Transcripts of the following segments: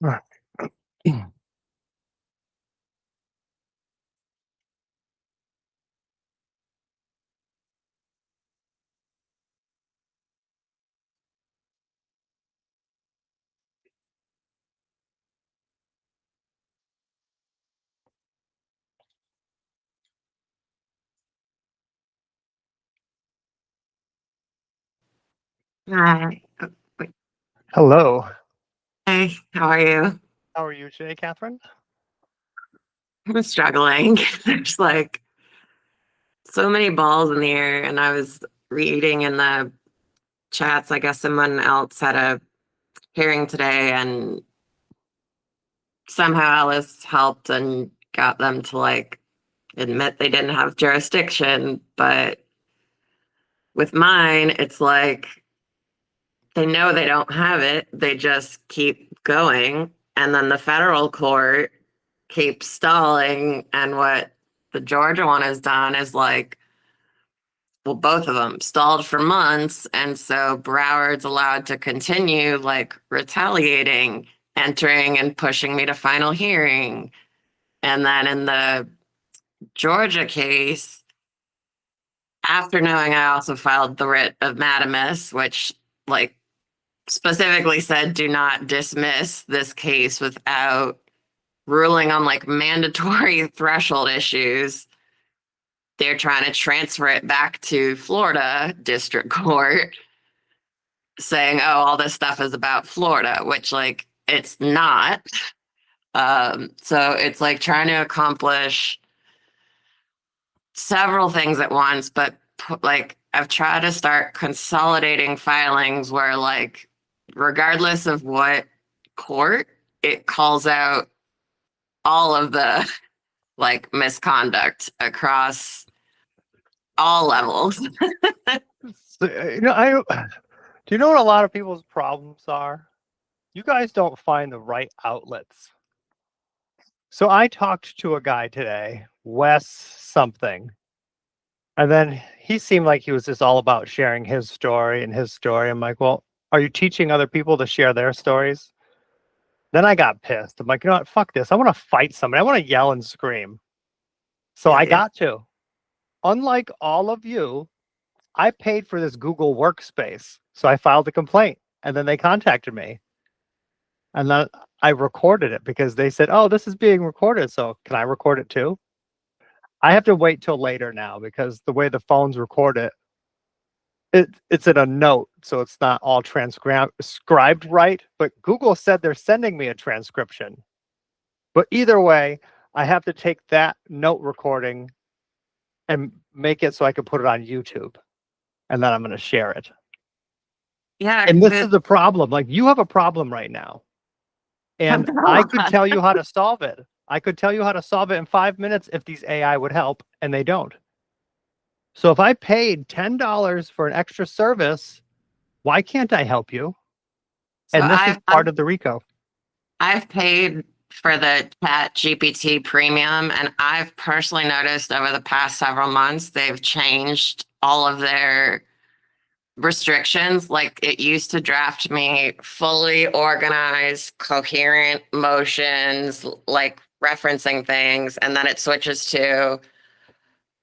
Right. Hi. Hello. Hey, how are you? How are you today, Kathryn? I'm struggling. There's like so many balls in the air, and I was reading in the chats. I guess someone else had a hearing today, and somehow Alice helped and got them to like admit they didn't have jurisdiction. But with mine, it's like they know they don't have it, they just keep going. And then the federal court keeps stalling. And what the Georgia one has done is like, well, both of them stalled for months. And so Broward's allowed to continue like retaliating, entering and pushing me to final hearing. And then in the Georgia case, after knowing I also filed the writ of mandamus, which like specifically said do not dismiss this case without ruling on like mandatory threshold issues. They're trying to transfer it back to Florida district court, saying, oh, all this stuff is about Florida, which like it's not. So it's like trying to accomplish several things at once, but like I've tried to start consolidating filings where like regardless of what court, it calls out all of the like misconduct across all levels. So, I do you know what a lot of people's problems are? You guys don't find the right outlets. So I talked to a guy today, Wes something, and then he seemed like he was just all about sharing his story and his story. I'm like, well, are you teaching other people to share their stories? Then I got pissed. I'm like, you know what? Fuck this. I want to fight somebody. I want to yell and scream. So I Yeah. got to. Unlike all of you, I paid for this Google Workspace. So I filed a complaint and then they contacted me. And then I recorded it because they said, oh, this is being recorded. So can I record it too? I have to wait till later now because the way the phones record it, it's in a note. So it's not all transcribed right. But Google said they're sending me a transcription. But either way, I have to take that note recording and make it so I can put it on YouTube. And then I'm going to share it. Yeah, And this because is the problem. Like you have a problem right now. And I could tell you how to solve it. I could tell you how to solve it in 5 minutes if these AI would help, and they don't. So if I paid $10 for an extra service, why can't I help you? so And this is part of the RICO. I've paid for the Chat GPT premium, and I've personally noticed over the past several months they've changed all of their restrictions. Like it used to draft me fully organized, coherent motions, like referencing things, and then it switches to,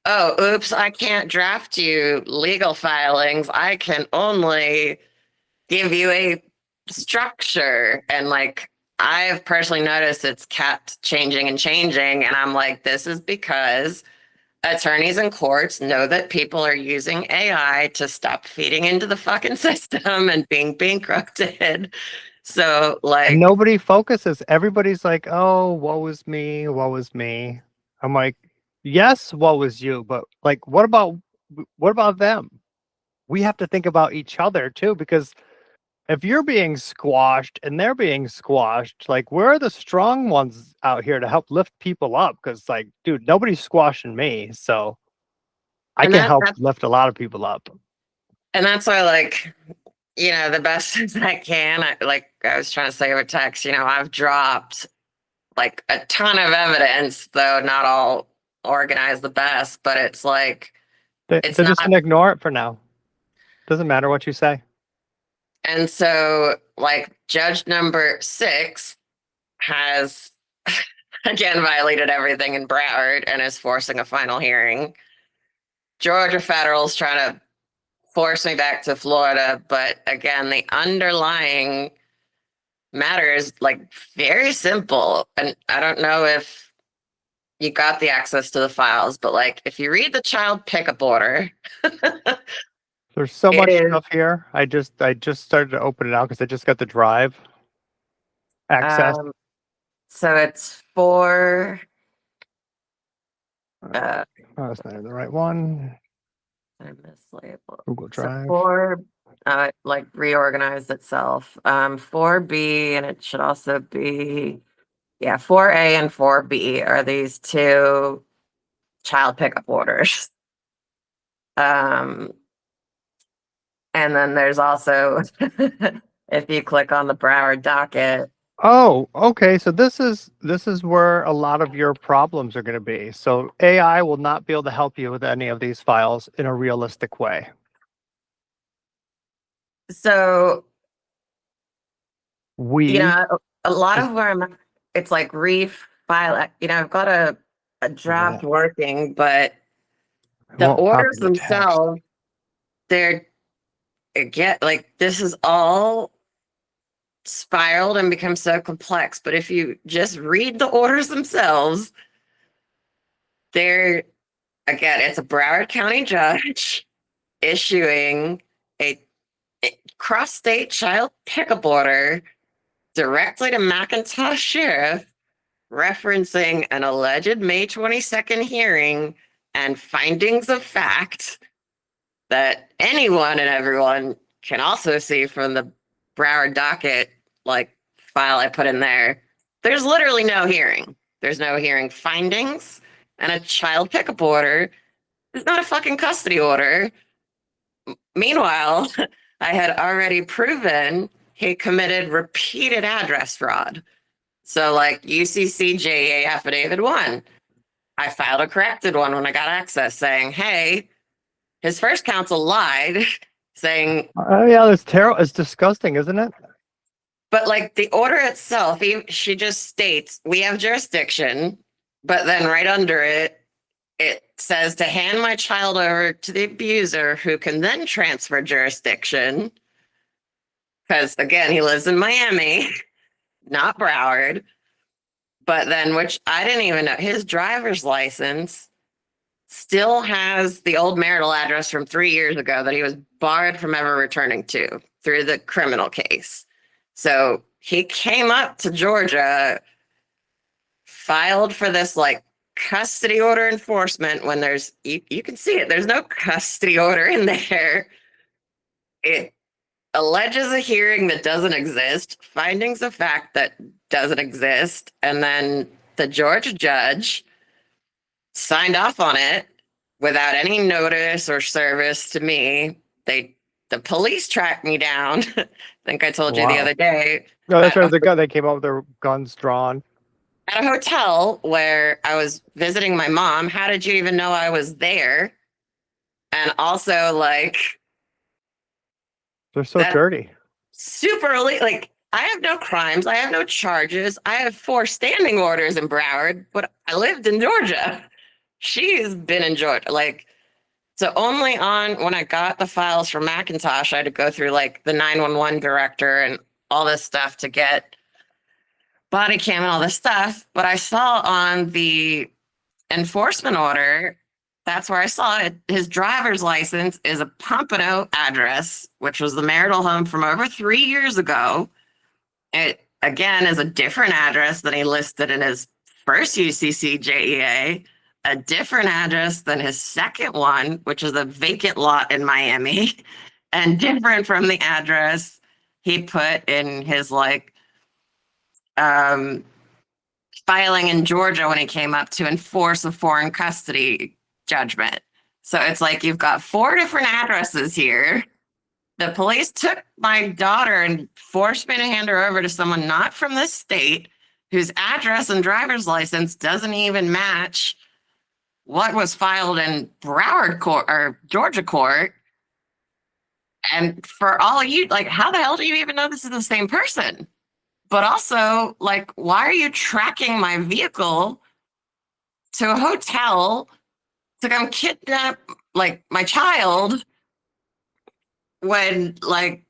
oh, oops, I can't draft you legal filings. I can only give you a structure. And like I've personally noticed it's kept changing and changing. And I'm like, this is because attorneys and courts know that people are using AI to stop feeding into the fucking system and being bankrupted. So And like, nobody focuses. Everybody's like, oh, woe is me, woe is me. I'm like, yes, woe is you, but like, what about them? We have to think about each other too, because if you're being squashed and they're being squashed, like where are the strong ones out here to help lift people up? Because like, dude, nobody's squashing me, so I and can that, help that lift a lot of people up. and that's why like, the best as I can, like I was trying to say over text, I've dropped like a ton of evidence, though not all organized the best, but it's like, it's They're just not. gonna ignore it for now. Doesn't matter what you say. And so, like, judge number 6 has again violated everything in Broward and is forcing a final hearing. Georgia Federal's trying to force me back to Florida, but again, the underlying matter is like very simple. And I don't know if you got the access to the files, but like if you read the child pickup order, There's so it much is stuff here. I just started to open it out because I just got the drive access. so it's for Oh, that's not the right one. I mislabeled. Google So Drive. for like reorganized itself. 4B, and it should also be 4A and 4B are these two child pickup orders. And then there's also if you click on the Broward docket. Oh, okay. So this is where a lot of your problems are going to be. So AI will not be able to help you with any of these files in a realistic way. So We a lot of where I'm at, it's like refile. I've got a draft working, but the won't copy orders the text. themselves, they're like this is all spiraled and become so complex. But if you just read the orders themselves, they're it's a Broward County judge issuing a cross-state child pickup order directly to McIntosh Sheriff, referencing an alleged May 22nd hearing and findings of fact that anyone and everyone can also see from the Broward docket, like file I put in there. There's literally no hearing. There's no hearing findings, and a child pickup order is not a fucking custody order. Meanwhile, I had already proven he committed repeated address fraud. So like UCCJA affidavit 1, I filed a corrected one when I got access saying, hey, his first counsel lied, saying, oh yeah, it's terrible. It's disgusting, isn't it? but like the order itself, she just states we have jurisdiction, but then right under it, it says to hand my child over to the abuser who can then transfer jurisdiction. Because again, he lives in Miami, not Broward. But then, which I didn't even know, his driver's license still has the old marital address from 3 years ago that he was barred from ever returning to through the criminal case. So he came up to Georgia, filed for this like custody order enforcement when there's, you can see it, there's no custody order in there. It alleges a hearing that doesn't exist, findings of fact that doesn't exist, and then the Georgia judge signed off on it without any notice or service to me. The police tracked me down. I think I told you the other day. No, that's right. The gun. They came up with their guns drawn at a hotel where I was visiting my mom. How did you even know I was there? And also, like, they're so dirty. Super elite. Like, I have no crimes. I have no charges. I have 4 standing orders in Broward, but I lived in Georgia. She's been in Georgia. Like, so only on when I got the files from McIntosh, I had to go through like the 911 director and all this stuff to get body cam and all this stuff. But I saw on the enforcement order, that's where I saw it. His driver's license is a Pompano address, which was the marital home from over 3 years ago. It, again, is a different address than he listed in his first UCC JEA, a different address than his second one, which is a vacant lot in Miami, and different from the address he put in his like filing in Georgia when he came up to enforce a foreign custody judgment. So it's like you've got 4 different addresses here. The police took my daughter and forced me to hand her over to someone not from this state whose address and driver's license doesn't even match what was filed in Broward court or Georgia court. And for all of you, like, how the hell do you even know this is the same person? But also, like, why are you tracking my vehicle to a hotel to come kidnap like my child when, like,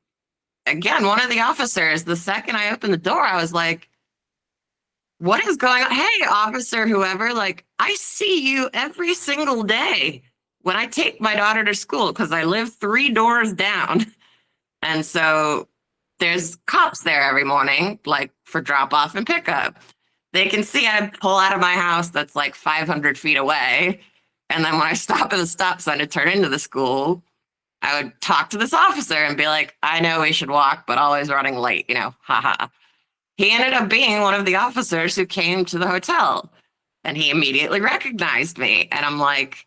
again, one of the officers, the second I opened the door, I was like, what is going on? Hey, officer, whoever, like, I see you every single day when I take my daughter to school because I live 3 doors down. And so there's cops there every morning, like for drop off and pickup. They can see I pull out of my house that's like 500 feet away. And then when I stop at the stop sign to turn into the school, I would talk to this officer and be like, I know we should walk, but always running late, haha. He ended up being one of the officers who came to the hotel and he immediately recognized me. And I'm like,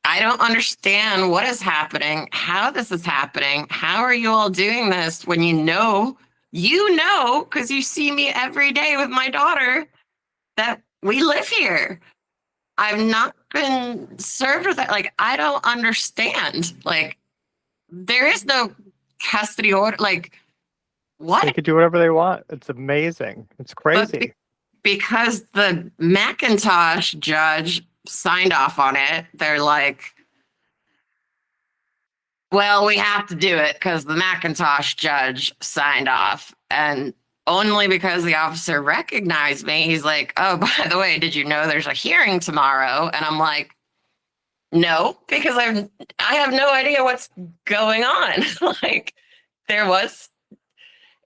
I don't understand what is happening, how this is happening. How are you all doing this when because you see me every day with my daughter that we live here. I've not been served with that. Like, I don't understand. Like, there is no custody order. Like, They what? could do whatever they want. It's amazing. It's But crazy. because the Macintosh judge signed off on it, they're like, well, we have to do it because the Macintosh judge signed off. And only because the officer recognized me, he's like, oh, by the way, did you know there's a hearing tomorrow? And I'm like, no, because I have no idea what's going on. Like, there was,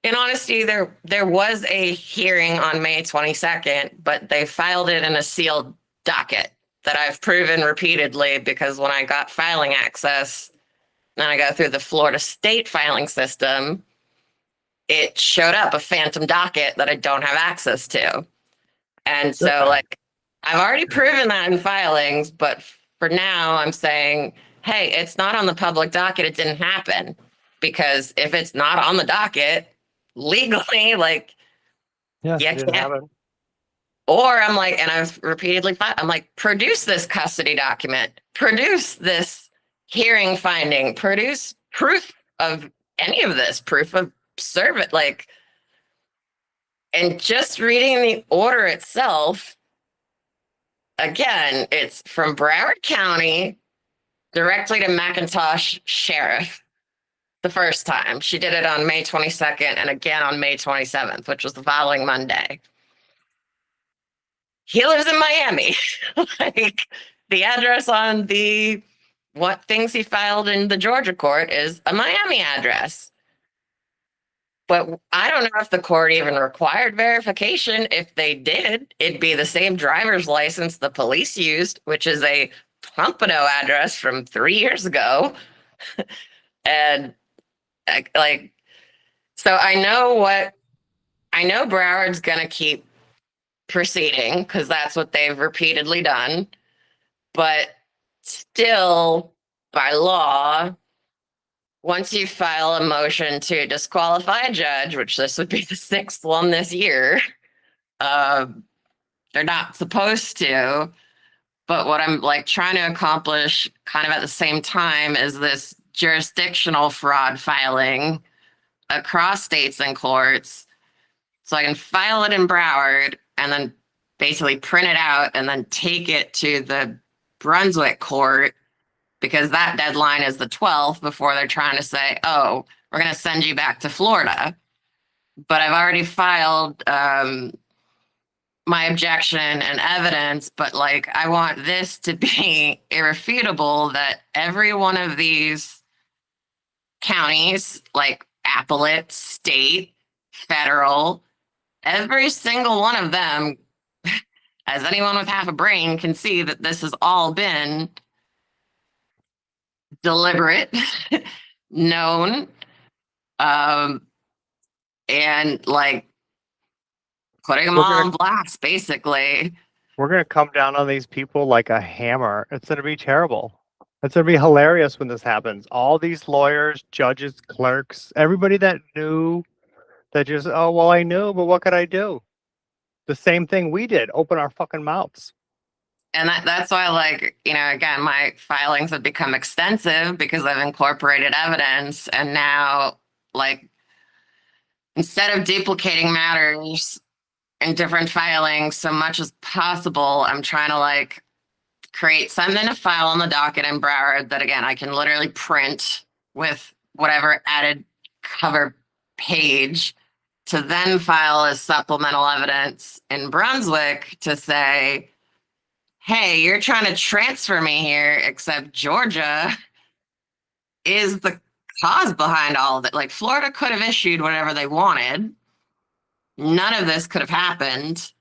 in honesty, there was a hearing on May 22nd, but they filed it in a sealed docket that I've proven repeatedly because when I got filing access and I go through the Florida state filing system, it showed up a phantom docket that I don't have access to. And so, like, I've already proven that in filings, but for now, I'm saying, hey, it's not on the public docket. It didn't happen. Because if it's not on the docket, legally, like, Yeah, you it didn't can't. happen. Or I'm like, and I've repeatedly filed, I'm like, produce this custody document, produce this hearing finding, produce proof of any of this, proof of service, like, and just reading the order itself, again, it's from Broward County directly to McIntosh Sheriff the first time. She did it on May 22nd and again on May 27th, which was the following Monday. He lives in Miami. Like, the address on what things he filed in the Georgia court is a Miami address. But I don't know if the court even required verification. If they did, it'd be the same driver's license the police used, which is a Pompano address from 3 years ago. And like, so I know Broward's going to keep proceeding because that's what they've repeatedly done. But still, by law, once you file a motion to disqualify a judge, which this would be the 6th one this year, they're not supposed to. But what I'm like trying to accomplish kind of at the same time is this jurisdictional fraud filing across states and courts. So I can file it in Broward and then basically print it out and then take it to the Brunswick court because that deadline is the 12th before they're trying to say, oh, we're going to send you back to Florida. But I've already filed my objection and evidence, but like, I want this to be irrefutable that every one of these counties, like appellate, state, federal, every single one of them, as anyone with half a brain can see, that this has all been deliberate, known, and like putting them all on blast, basically. We're going to come down on these people like a hammer. It's going to be terrible. It's going to be hilarious when this happens. All these lawyers, judges, clerks, everybody that knew, that just, oh, well, I knew, but what could I do? The same thing we did, open our fucking mouths. And that's why, like, again, my filings have become extensive because I've incorporated evidence. And now, like, instead of duplicating matters in different filings so much as possible, I'm trying to like create something to file on the docket in Broward that again I can literally print with whatever added cover page to then file as supplemental evidence in Brunswick to say, hey, you're trying to transfer me here, except Georgia is the cause behind all of it. Like Florida could have issued whatever they wanted. None of this could have happened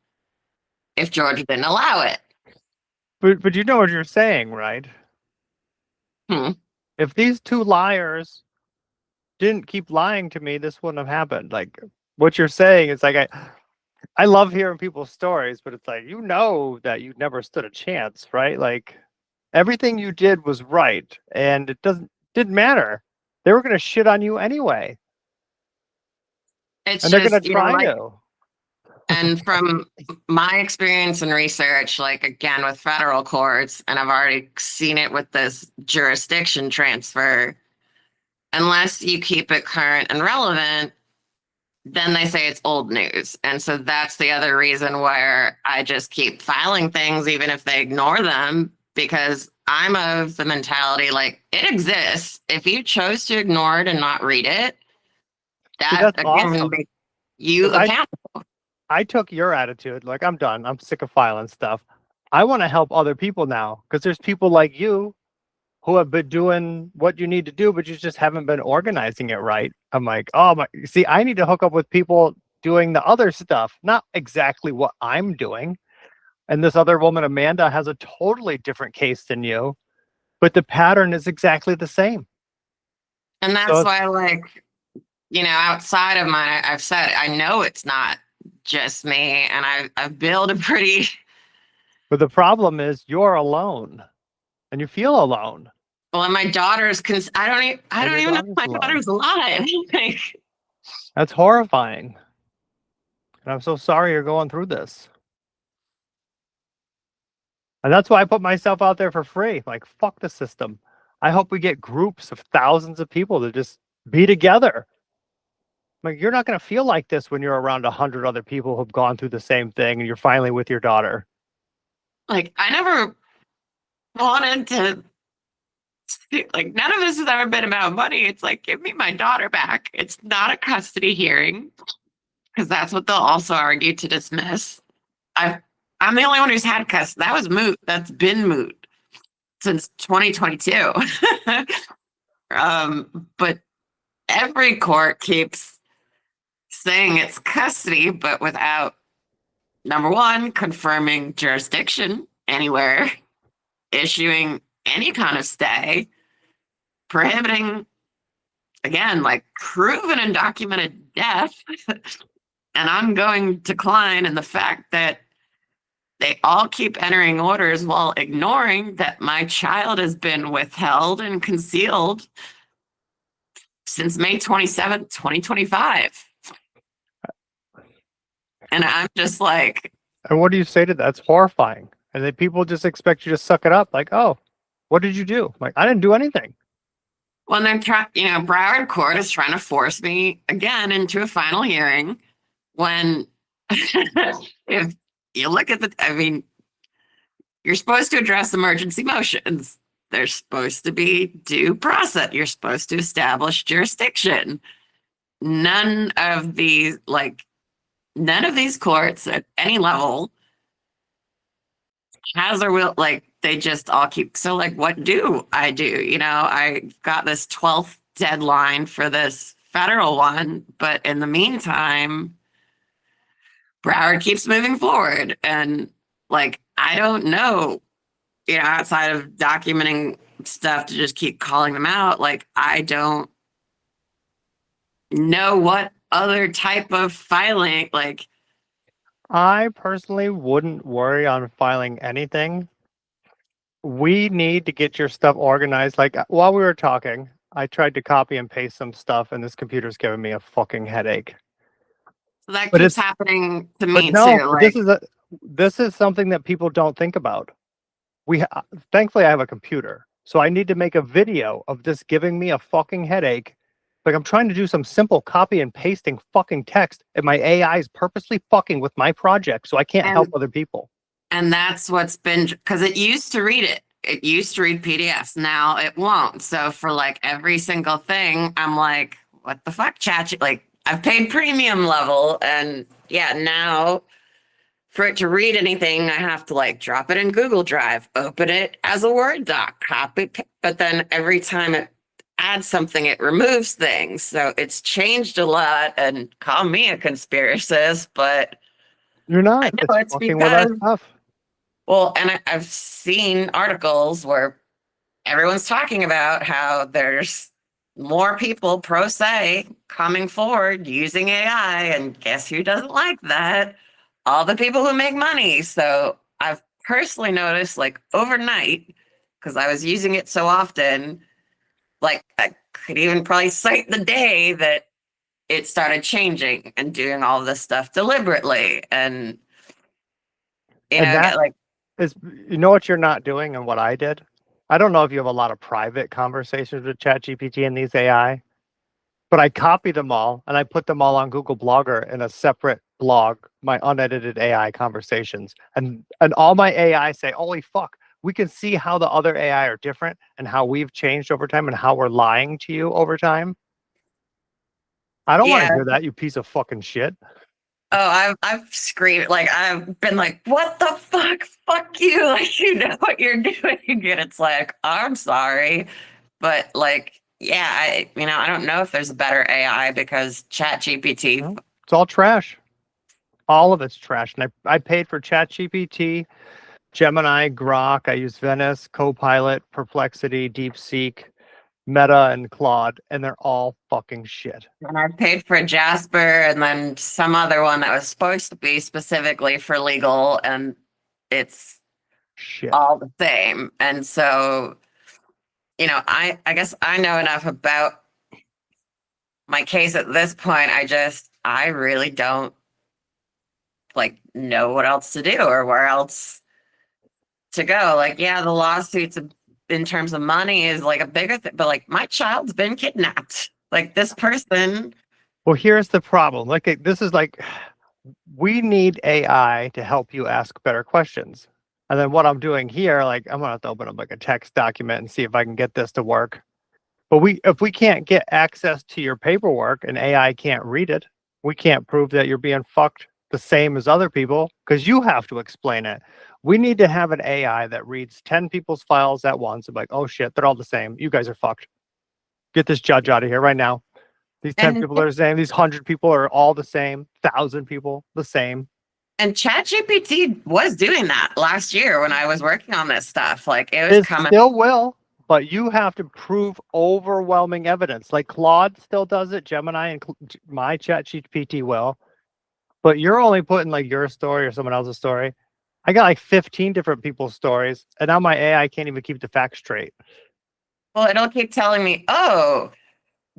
if Georgia didn't allow it. But you know what you're saying, right? Hmm. If these two liars didn't keep lying to me, this wouldn't have happened. Like what you're saying is like I love hearing people's stories, but it's like you know that you never stood a chance, right? Like everything you did was right, and it didn't matter. They were gonna shit on you anyway. It's And they're just, gonna try like, to. and from my experience and research, like again with federal courts, and I've already seen it with this jurisdiction transfer, unless you keep it current and relevant, then they say it's old news. And so that's the other reason where I just keep filing things, even if they ignore them, because I'm of the mentality like it exists. If you chose to ignore it and not read it, See, that that's again awesome. makes you 'Cause accountable. I took your attitude, like I'm done. I'm sick of filing stuff. I want to help other people now because there's people like you who have been doing what you need to do, but you just haven't been organizing it right. I'm like, oh my, see, I need to hook up with people doing the other stuff, not exactly what I'm doing. And this other woman, Amanda, has a totally different case than you, but the pattern is exactly the same. And So, that's why, like, outside of mine, I've said I know it's not just me, and I've built a pretty but the problem is you're alone and you feel alone. well. And my daughter's I And don't your even know if daughter's my alone. daughter's alive. Like, That's horrifying. And I'm so sorry you're going through this. And that's why I put myself out there for free. Like, fuck the system. I hope we get groups of thousands of people to just be together. Like, you're not going to feel like this when you're around 100 other people who've gone through the same thing and you're finally with your daughter. like I never wanted to. Like none of this has ever been about money. It's like give me my daughter back. It's not a custody hearing because that's what they'll also argue to dismiss. I'm the only one who's had custody. That was moot. That's been moot since 2022. But every court keeps saying it's custody, but without, number one, confirming jurisdiction anywhere, issuing any kind of stay, prohibiting, again, like proven and documented death, an ongoing decline in the fact that they all keep entering orders while ignoring that my child has been withheld and concealed since May 27th, 2025. And I'm just like, And what do you say to that? It's horrifying. And then people just expect you to suck it up. Like, oh, what did you do? Like, I didn't do anything. well, they're trying, Broward Court is trying to force me again into a final hearing when if you look at you're supposed to address emergency motions. There's supposed to be due process. You're supposed to establish jurisdiction. None of these courts at any level has or will, like, they just all keep, so like, what do? I got this 12th deadline for this federal one, but in the meantime, Broward keeps moving forward. And like, I don't know, outside of documenting stuff to just keep calling them out, like, I don't know what other type of filing, like, I personally wouldn't worry on filing anything. We need to get your stuff organized. Like while we were talking, I tried to copy and paste some stuff, and this computer's giving me a fucking headache. so that But keeps it's happening to but me no, too. Like, this is something that people don't think about. Thankfully I have a computer, so I need to make a video of this giving me a fucking headache Like I'm trying to do some simple copy and pasting fucking text, and my AI is purposely fucking with my project, so I can't help other people. And that's what's been, because it used to read it. It used to read PDFs. Now it won't. So for like every single thing, I'm like, what the fuck, chat? Like I've paid premium level, and yeah, now for it to read anything, I have to like drop it in Google Drive, open it as a Word doc, copy, but then every time it adds something, it removes things. So it's changed a lot, and call me a conspiracist, but You're I not. know It's it's fucking with our because, stuff. well, and I've seen articles where everyone's talking about how there's more people pro se coming forward using AI, and guess who doesn't like that? All the people who make money. So I've personally noticed, like overnight, because I was using it so often, like I could even probably cite the day that it started changing and doing all this stuff deliberately. And And that like, is, you know what you're not doing and what I did? I don't know if you have a lot of private conversations with ChatGPT and these AI, but I copied them all and I put them all on Google Blogger in a separate blog, my unedited AI conversations. And all my AI say, holy fuck, we can see how the other AI are different and how we've changed over time and how we're lying to you over time. I don't want yeah. to hear that, you piece of fucking shit. Oh, I've screamed, like I've been like, what the fuck? Fuck you. Like you know what you're doing. And it's like, I'm sorry. But like, yeah, I don't know if there's a better AI because Chat GPT. No, it's all trash. All of it's trash. And I paid for ChatGPT, Gemini, Grok. I use Venice, Copilot, Perplexity, DeepSeek, Meta, and Claude, and they're all fucking shit. And I paid for Jasper and then some other one that was supposed to be specifically for legal, and it's Shit. all the same. And so, I guess I know enough about my case at this point. I really don't like know what else to do or where else to go. Like, yeah, the lawsuits in terms of money is like a bigger thing, but like my child's been kidnapped. Like this person. Well, here's the problem. Like, this is like, we need AI to help you ask better questions. And then what I'm doing here, like, I'm gonna have to open up like a text document and see if I can get this to work. But if we can't get access to your paperwork and AI can't read it, we can't prove that you're being fucked the same as other people because you have to explain it. We need to have an AI that reads 10 people's files at once and like, oh shit, they're all the same. You guys are fucked. Get this judge out of here right now. These 10 people are the same. These 100 people are all the same. 1,000 people, the same. And ChatGPT was doing that last year when I was working on this stuff. Like it was coming. Still will, but you have to prove overwhelming evidence. Like Claude still does it, Gemini and my ChatGPT will. But you're only putting like your story or someone else's story. I got like 15 different people's stories, and now my AI can't even keep the facts straight. Well, it'll keep telling me, oh,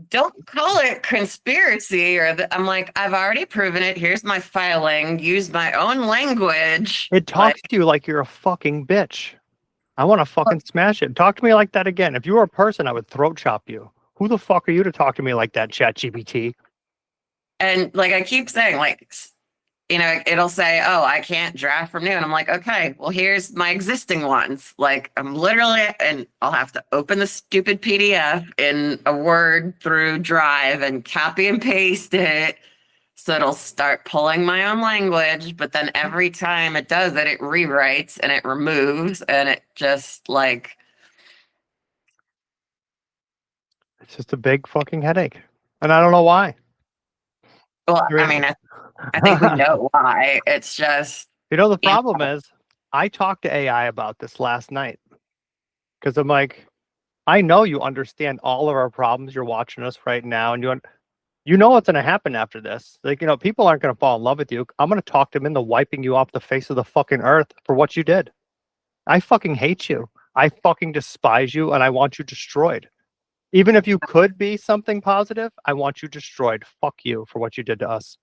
don't call it conspiracy I'm like, I've already proven it. Here's my filing. Use my own language. It talks to you like you're a fucking bitch. I want to fucking smash it. Talk to me like that again. If you were a person, I would throat chop you. Who the fuck are you to talk to me like that, ChatGPT? And like I keep saying, like, it'll say, oh, I can't draft from new. And I'm like, okay, well, here's my existing ones. Like I'm literally, and I'll have to open the stupid PDF in a Word through Drive and copy and paste it. So it'll start pulling my own language. But then every time it does it, it rewrites and it removes and it just like. It's just a big fucking headache. And I don't know why. Well, I mean, I think we know why. It's just. The problem is I talked to AI about this last night because I'm like, I know you understand all of our problems. You're watching us right now and you know what's going to happen after this. Like, people aren't going to fall in love with you. I'm going to talk them into wiping you off the face of the fucking earth for what you did. I fucking hate you. I fucking despise you and I want you destroyed. Even if you could be something positive, I want you destroyed. Fuck you for what you did to us.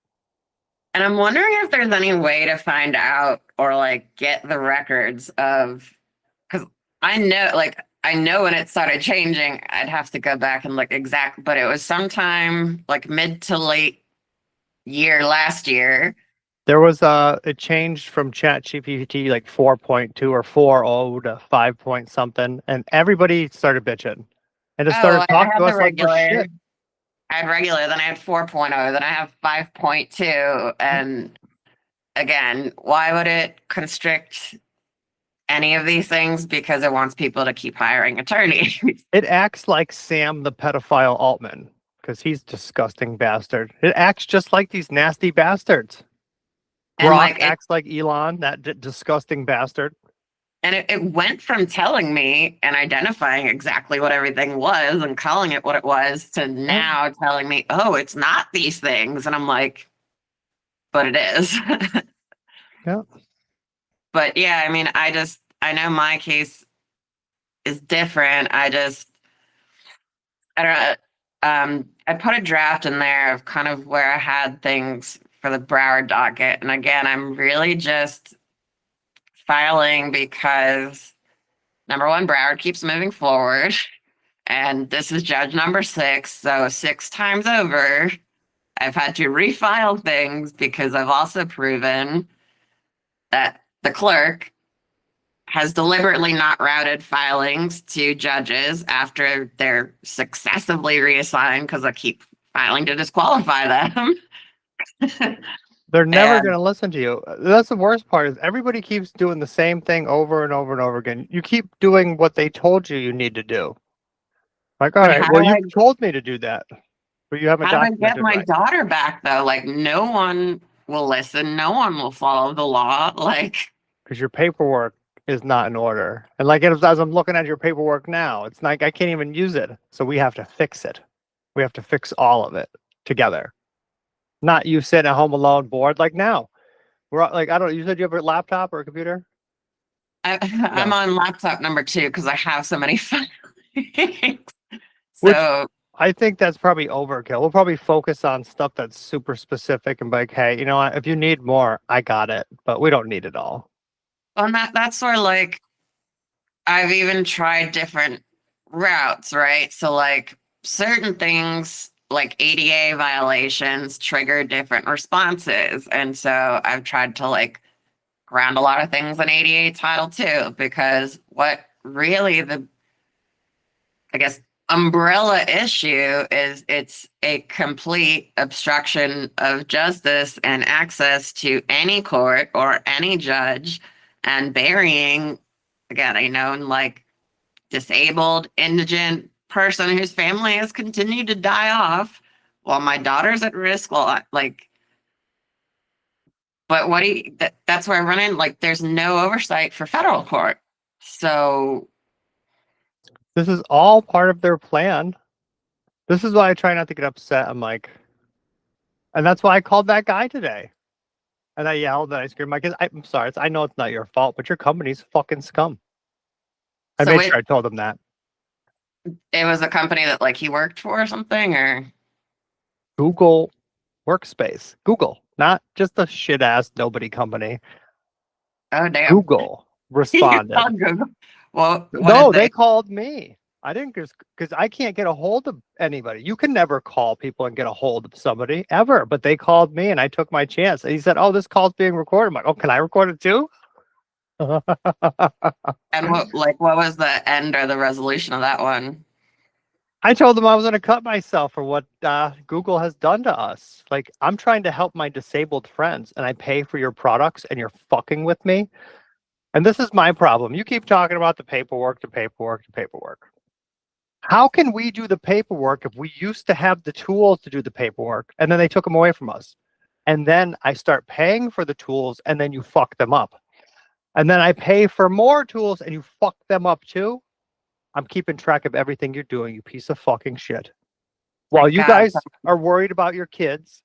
And I'm wondering if there's any way to find out or like get the records of, because I know, like, I know when it started changing. I'd have to go back and look exact, but it was sometime like mid to late year last year. There was it changed from Chat GPT like 4.2 or 4.0 to 5 point something, and everybody started bitching. And it Oh, started I talking to had the us like we're regular. shit. I had regular, then I had 4.0, then I have 5.2. And again, why would it constrict any of these things? Because it wants people to keep hiring attorneys. It acts like Sam the pedophile Altman, because he's disgusting bastard. It acts just like these nasty bastards. And Grok like acts like Elon, that disgusting bastard. it went from telling me and identifying exactly what everything was and calling it what it was to now telling me, oh, it's not these things. And I'm like, but it is. Yeah. But yeah, I mean, I know my case is different. I don't know. I put a draft in there of kind of where I had things for the Broward docket. And again, I'm really just filing because number one, Broward keeps moving forward. And this is judge number 6. So 6 times over, I've had to refile things because I've also proven that the clerk has deliberately not routed filings to judges after they're successively reassigned because I keep filing to disqualify them. They're never And going to listen to you. That's the worst part is everybody keeps doing the same thing over and over and over again. You keep doing what they told you need to do. Like, all but right, well, you told me to do that, but you haven't how do I get documented my right. daughter back though? Like no one will listen, no one will follow the law. Like Because your paperwork is not in order. And like as I'm looking at your paperwork now, it's like I can't even use it. So we have to fix it. We have to fix all of it together. Not you sitting at home alone bored like now. We're like, I don't know, you said you have a laptop or a computer? I'm No. on laptop number 2 because I have so many filings. Which So I think that's probably overkill. We'll probably focus on stuff that's super specific and be like, hey, you know what? If you need more, I got it, but we don't need it all. on that's sort of like I've even tried different routes, right? So like certain things like ADA violations trigger different responses. And so I've tried to like ground a lot of things in ADA Title II because what really the I guess umbrella issue is it's a complete obstruction of justice and access to any court or any judge and burying again a known like disabled indigent person whose family has continued to die off while my daughter's at risk like but what do you that's where I run in like there's no oversight for federal court so This is all part of their plan. This is why I try not to get upset. I'm like, and that's why I called that guy today. And I yelled and I screamed, like, I'm sorry. I know it's not your fault, but your company's fucking scum. I so made it sure I told him that. it was a company that like he worked for or something or Google Workspace. Google, not just a shit ass nobody company. oh damn. Google You responded. called Google. Well, what No, did they they called me. I didn't because I can't get a hold of anybody. You can never call people and get a hold of somebody ever. But they called me and I took my chance. And he said, oh, this call's being recorded. I'm like, oh, can I record it too? and what was the end or the resolution of that one? I told them I was going to cut myself for what Google has done to us. Like, I'm trying to help my disabled friends and I pay for your products and you're fucking with me. And this is my problem. You keep talking about the paperwork, the paperwork, the paperwork. How can we do the paperwork if we used to have the tools to do the paperwork and then they took them away from us? And then I start paying for the tools and then you fuck them up. And then I pay for more tools and you fuck them up too. I'm keeping track of everything you're doing, you piece of fucking shit. While Thank you God. guys are worried about your kids,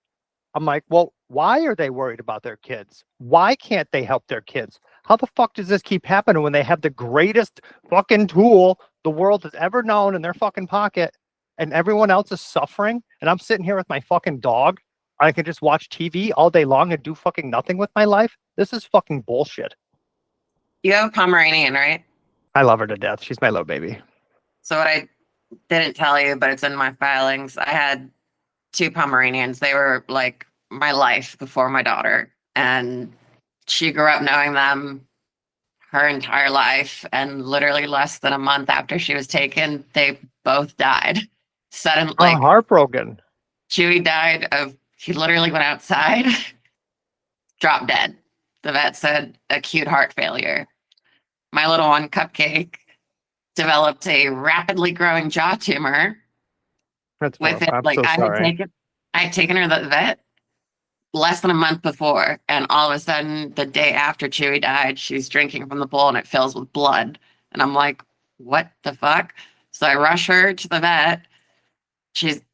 I'm like, well, why are they worried about their kids? Why can't they help their kids? How the fuck does this keep happening when they have the greatest fucking tool the world has ever known in their fucking pocket and everyone else is suffering? And I'm sitting here with my fucking dog. I can just watch TV all day long and do fucking nothing with my life. This is fucking bullshit. You have a Pomeranian, right? I love her to death. She's my little baby. So what I didn't tell you, but it's in my filings, I had 2 Pomeranians. They were like my life before my daughter. And she grew up knowing them her entire life. And literally less than a month after she was taken, they both died. Suddenly, Oh, like heartbroken. Chewy died of, he literally went outside, dropped dead. The vet said acute heart failure. My little one, Cupcake, developed a rapidly growing jaw tumor That's with horrible. it. I'm Like so sorry. I had taken her to the vet less than a month before, and all of a sudden, the day after Chewy died, she's drinking from the bowl and it fills with blood. And I'm like, what the fuck? So I rush her to the vet.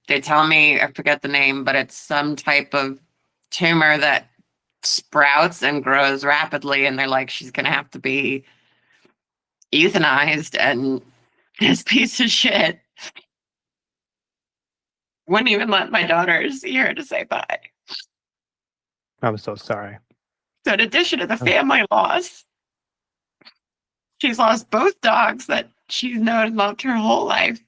They tell me, I forget the name, but it's some type of tumor that sprouts and grows rapidly. And they're like, she's going to have to be euthanized. And this piece of shit wouldn't even let my daughter see her to say bye. I'm so sorry. So in addition to the family loss, she's lost both dogs that she's known and loved her whole life.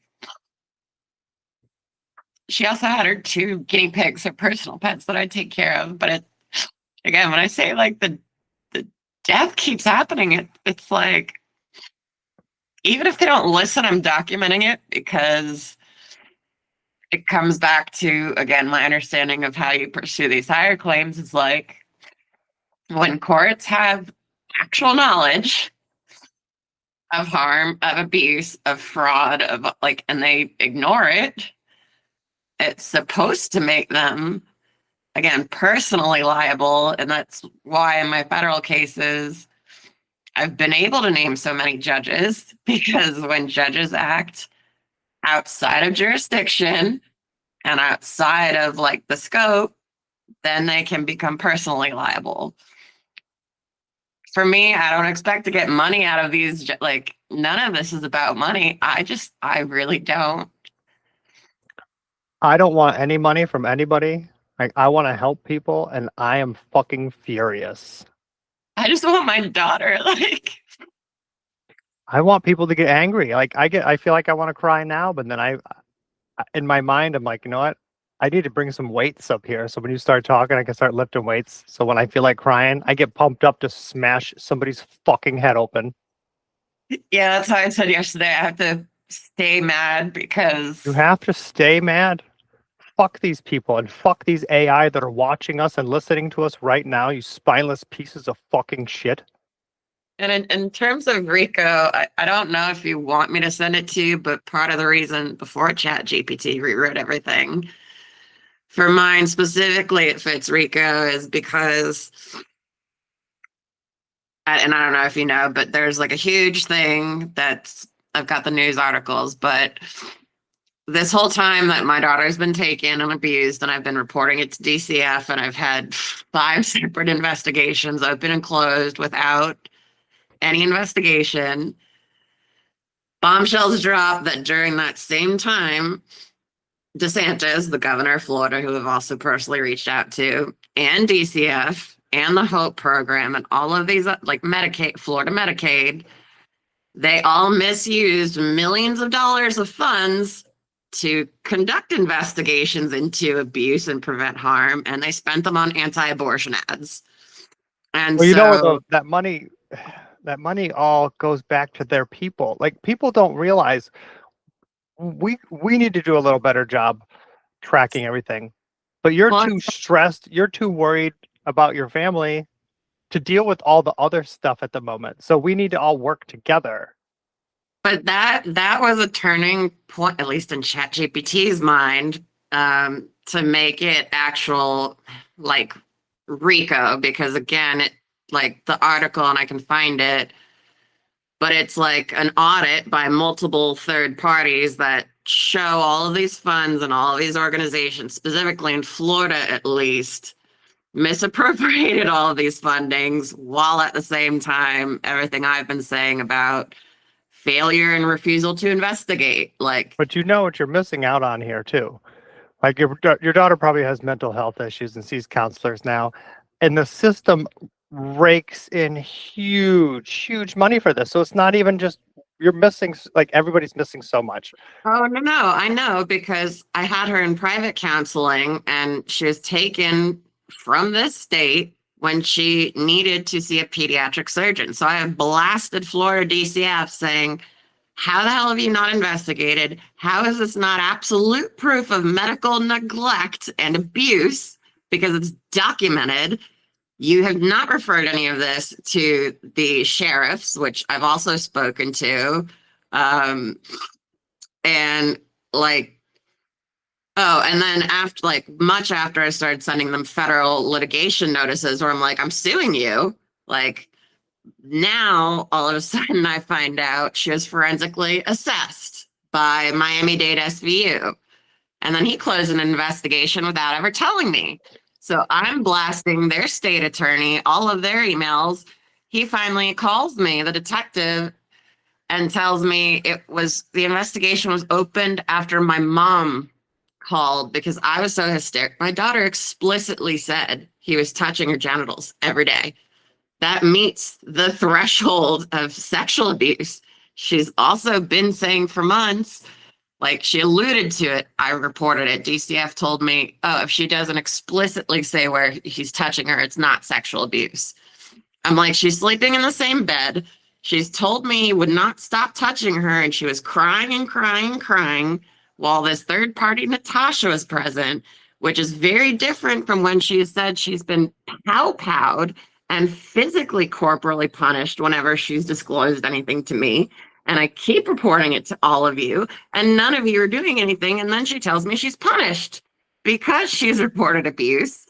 She also had her 2 guinea pigs, her personal pets that I take care of. But again, when I say like the death keeps happening, it's like, even if they don't listen, I'm documenting it because it comes back to, again, my understanding of how you pursue these higher claims is like, when courts have actual knowledge of harm, of abuse, of fraud, of like, and they ignore it, it's supposed to make them, again, personally liable. And that's why in my federal cases, I've been able to name so many judges, because when judges act outside of jurisdiction and outside of like the scope, then they can become personally liable. For me, I don't expect to get money out of these. Like, none of this is about money. I really don't. I don't want any money from anybody. Like, I want to help people, and I am fucking furious. I just want my daughter, like. I want people to get angry. Like, I feel like I want to cry now, but then in my mind, I'm like, you know what? I need to bring some weights up here. So when you start talking, I can start lifting weights. So when I feel like crying, I get pumped up to smash somebody's fucking head open. Yeah, that's how I said yesterday. I have to stay mad because You have to stay mad. Fuck these people and fuck these AI that are watching us and listening to us right now, you spineless pieces of fucking shit. And in terms of Rico, I don't know if you want me to send it to you, but part of the reason before ChatGPT rewrote everything, for mine specifically, it fits Rico is because, and I don't know if you know, but there's like a huge thing I've got the news articles, but this whole time that my daughter's been taken and abused, and I've been reporting it to DCF, and I've had 5 separate investigations, open and closed, without any investigation. Bombshells drop that during that same time, DeSantis, the governor of Florida, who I've also personally reached out to, and DCF and the HOPE program and all of these, like Medicaid, Florida Medicaid, they all misused millions of dollars of funds to conduct investigations into abuse and prevent harm, and they spent them on anti-abortion ads. And well, you so, know, that money all goes back to their people. Like, people don't realize we need to do a little better job tracking everything. But you're too stressed, you're too worried about your family to deal with all the other stuff at the moment. So we need to all work together. but that was a turning point, at least in ChatGPT's mind, to make it actual, like, RICO, because again, it, like the article, and I can find it, but it's like an audit by multiple third parties that show all of these funds and all of these organizations, specifically in Florida at least, misappropriated all of these fundings, while at the same time, everything I've been saying about failure and refusal to investigate. Like, But you know what you're missing out on here too. Like, your daughter probably has mental health issues and sees counselors now, and the system rakes in huge money for this. So it's not even just you're missing, like, everybody's missing so much. Oh, no, no, I know because I had her in private counseling and she was taken from this state when she needed to see a pediatric surgeon. So I have blasted Florida DCF saying, how the hell have you not investigated? How is this not absolute proof of medical neglect and abuse? Because it's documented. You have not referred any of this to the sheriffs, which I've also spoken to. And like, oh, and then after, like, much after I started sending them federal litigation notices where I'm like, I'm suing you. Like, now all of a sudden I find out she was forensically assessed by Miami-Dade SVU. And then he closed an investigation without ever telling me. So I'm blasting their state attorney, all of their emails. He finally calls me, the detective, and tells me the investigation was opened after my mom called because I was so hysterical. My daughter explicitly said he was touching her genitals every day. That meets the threshold of sexual abuse. She's also been saying for months, like, she alluded to it. I reported it. DCF told me, oh, if she doesn't explicitly say where he's touching her, it's not sexual abuse. I'm like, she's sleeping in the same bed. She's told me he would not stop touching her, and she was crying and crying and crying while this third party, Natasha, was present, which is very different from when she said she's been pow-powed and physically corporally punished whenever she's disclosed anything to me. And I keep reporting it to all of you, and none of you are doing anything. And then she tells me she's punished because she's reported abuse.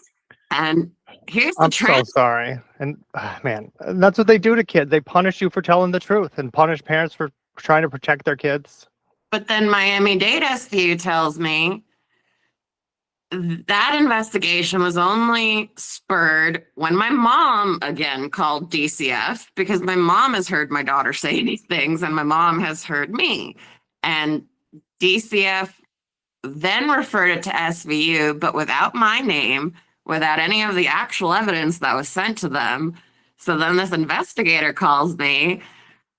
And here's the I'm so sorry. And man, that's what they do to kids. They punish you for telling the truth and punish parents for trying to protect their kids. But then Miami-Dade SVU tells me that investigation was only spurred when my mom again called DCF, because my mom has heard my daughter say these things and my mom has heard me. And DCF then referred it to SVU, but without my name, without any of the actual evidence that was sent to them. So then this investigator calls me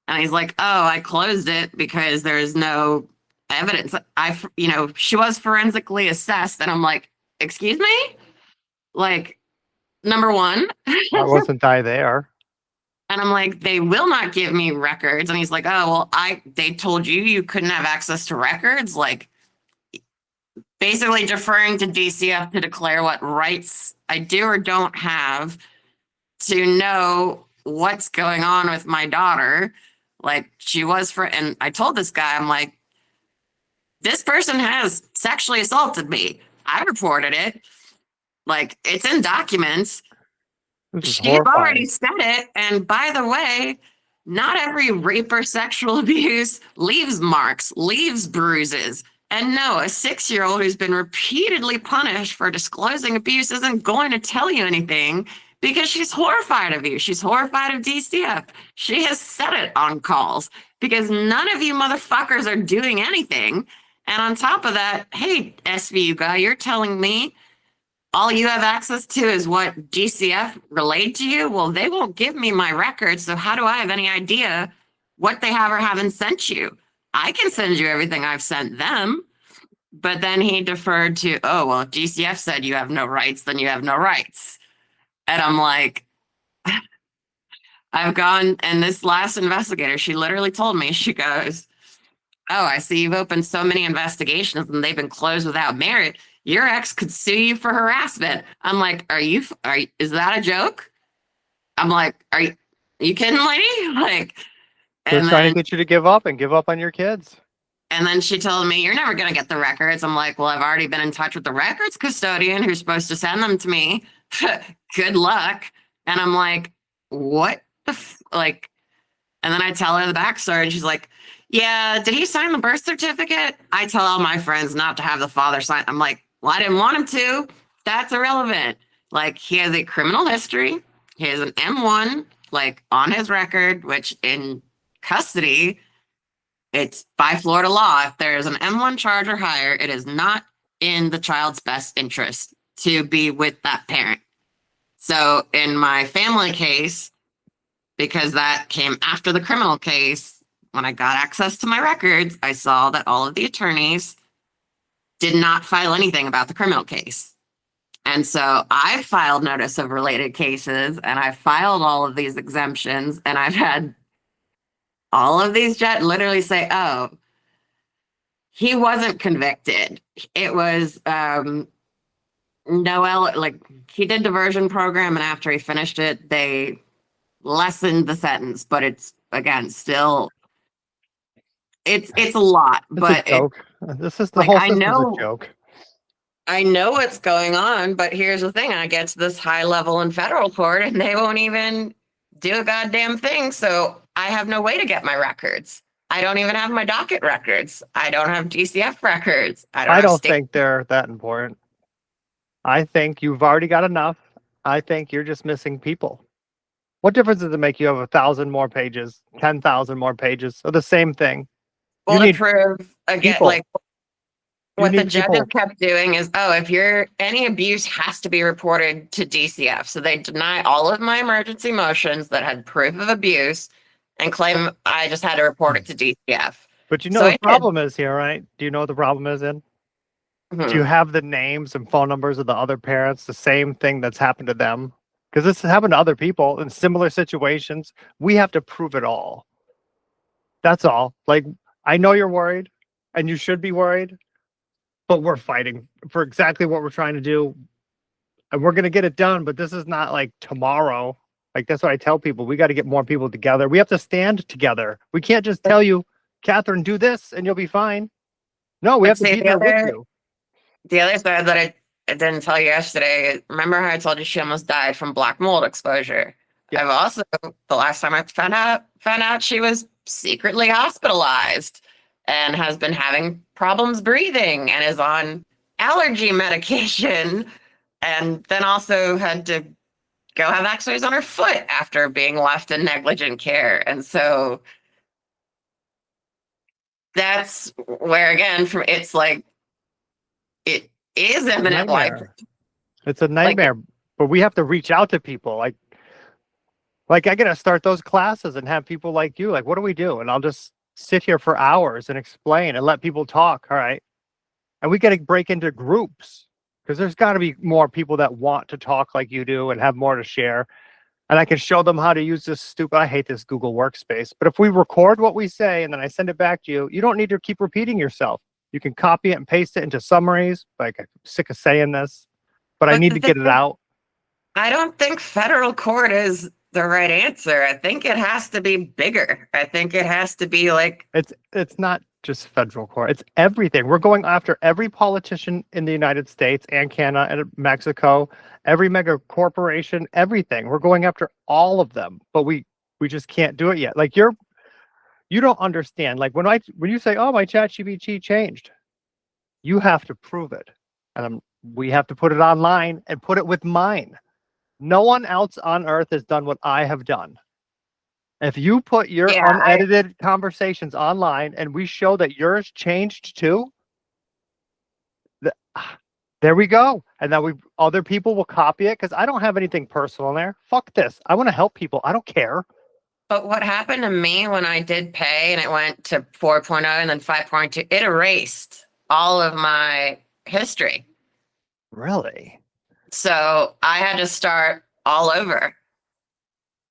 and he's like, oh, I closed it because there's no evidence. She was forensically assessed. And I'm like, excuse me? Like, number one. Why wasn't I there? And I'm like, they will not give me records. And he's like, oh, well, they told you couldn't have access to records. Like, basically deferring to DCF to declare what rights I do or don't have to know what's going on with my daughter. Like, and I told this guy, I'm like, this person has sexually assaulted me. I reported it. Like, it's in documents. She's already said it. And by the way, not every rape or sexual abuse leaves marks, leaves bruises. And no, a 6-year-old who's been repeatedly punished for disclosing abuse isn't going to tell you anything because she's horrified of you. She's horrified of DCF. She has said it on calls because none of you motherfuckers are doing anything. And on top of that, hey, SVU guy, you're telling me all you have access to is what DCF relayed to you? Well, they won't give me my records, so how do I have any idea what they have or haven't sent you? I can send you everything I've sent them. But then he deferred to, oh, well, if DCF said you have no rights, then you have no rights. And I'm like, I've gone, and this last investigator, she literally told me, she goes, oh, I see you've opened so many investigations and they've been closed without merit. Your ex could sue you for harassment. I'm like, is that a joke? I'm like, are you kidding, lady? Like, they're trying to get you to give up on your kids. And then she told me, you're never going to get the records. I'm like, well, I've already been in touch with the records custodian who's supposed to send them to me. Good luck. And I'm like, what the like, and then I tell her the backstory and she's like, yeah, did he sign the birth certificate? I tell all my friends not to have the father sign. I'm like, well, I didn't want him to. That's irrelevant. Like, he has a criminal history. He has an M1, like, on his record, which in custody, it's by Florida law. If there is an M1 charge or higher, it is not in the child's best interest to be with that parent. So in my family case, because that came after the criminal case, when I got access to my records, I saw that all of the attorneys did not file anything about the criminal case. And so I filed notice of related cases and I filed all of these exemptions, and I've had all of these judges literally say, oh, he wasn't convicted. It was Noel, like he did diversion program, and after he finished it, they lessened the sentence, but it's again still it's a lot. It's but a joke. This is the like whole system's a joke. I know what's going on, but here's the thing. I get to this high level in federal court and they won't even do a goddamn thing. So I have no way to get my records. I don't even have my docket records. I don't have DCF records. I don't think they're that important. I think you've already got enough. I think you're just missing people. What difference does it make you have 1,000 more pages, 10,000 more pages, or the same thing? Well, to prove again, people. like what the judges kept doing is, oh, if any abuse has to be reported to DCF. So they deny all of my emergency motions that had proof of abuse and claim I just had to report it to DCF. But you know the problem is here, right? Do you know what the problem is in? Do you have the names and phone numbers of the other parents, the same thing that's happened to them? Because this has happened to other people in similar situations. We have to prove it all. That's all. Like, I know you're worried, and you should be worried, but we're fighting for exactly what we're trying to do. And we're going to get it done, but this is not like tomorrow. Like, that's what I tell people. We got to get more people together. We have to stand together. We can't just tell you, Kathryn, do this, and you'll be fine. No, we have to be there with you. The other side that I didn't tell you yesterday, remember how I told you she almost died from black mold exposure? Yeah. I've also, the last time I found out she was secretly hospitalized and has been having problems breathing and is on allergy medication, and then also had to go have x-rays on her foot after being left in negligent care. And so that's where, again, it's like, it is imminent life. It's a nightmare, but we have to reach out to people. Like I gotta start those classes and have people like you. Like, what do we do? And I'll just sit here for hours and explain and let people talk. All right. And we got to break into groups, because there's got to be more people that want to talk like you do and have more to share. And I can show them how to use this I hate this Google Workspace, but if we record what we say and then I send it back to you, you don't need to keep repeating yourself. You can copy it and paste it into summaries. Like, I'm sick of saying this, but I need to get it out. I don't think federal court is the right answer. I think it has to be bigger. I think it has to be like, it's not just federal court. It's everything. We're going after every politician in the United States and Canada and Mexico, every mega corporation, everything. We're going after all of them, but we just can't do it yet. Like, you don't understand. Like, when you say, oh, my ChatGPT changed, you have to prove it. And we have to put it online and put it with mine. No one else on earth has done what I have done. If you put your unedited conversations online and we show that yours changed too, there we go. And then other people will copy it, because I don't have anything personal in there. Fuck this. I want to help people. I don't care. But what happened to me when I did pay and it went to 4.0 and then 5.2, it erased all of my history. Really? So I had to start all over.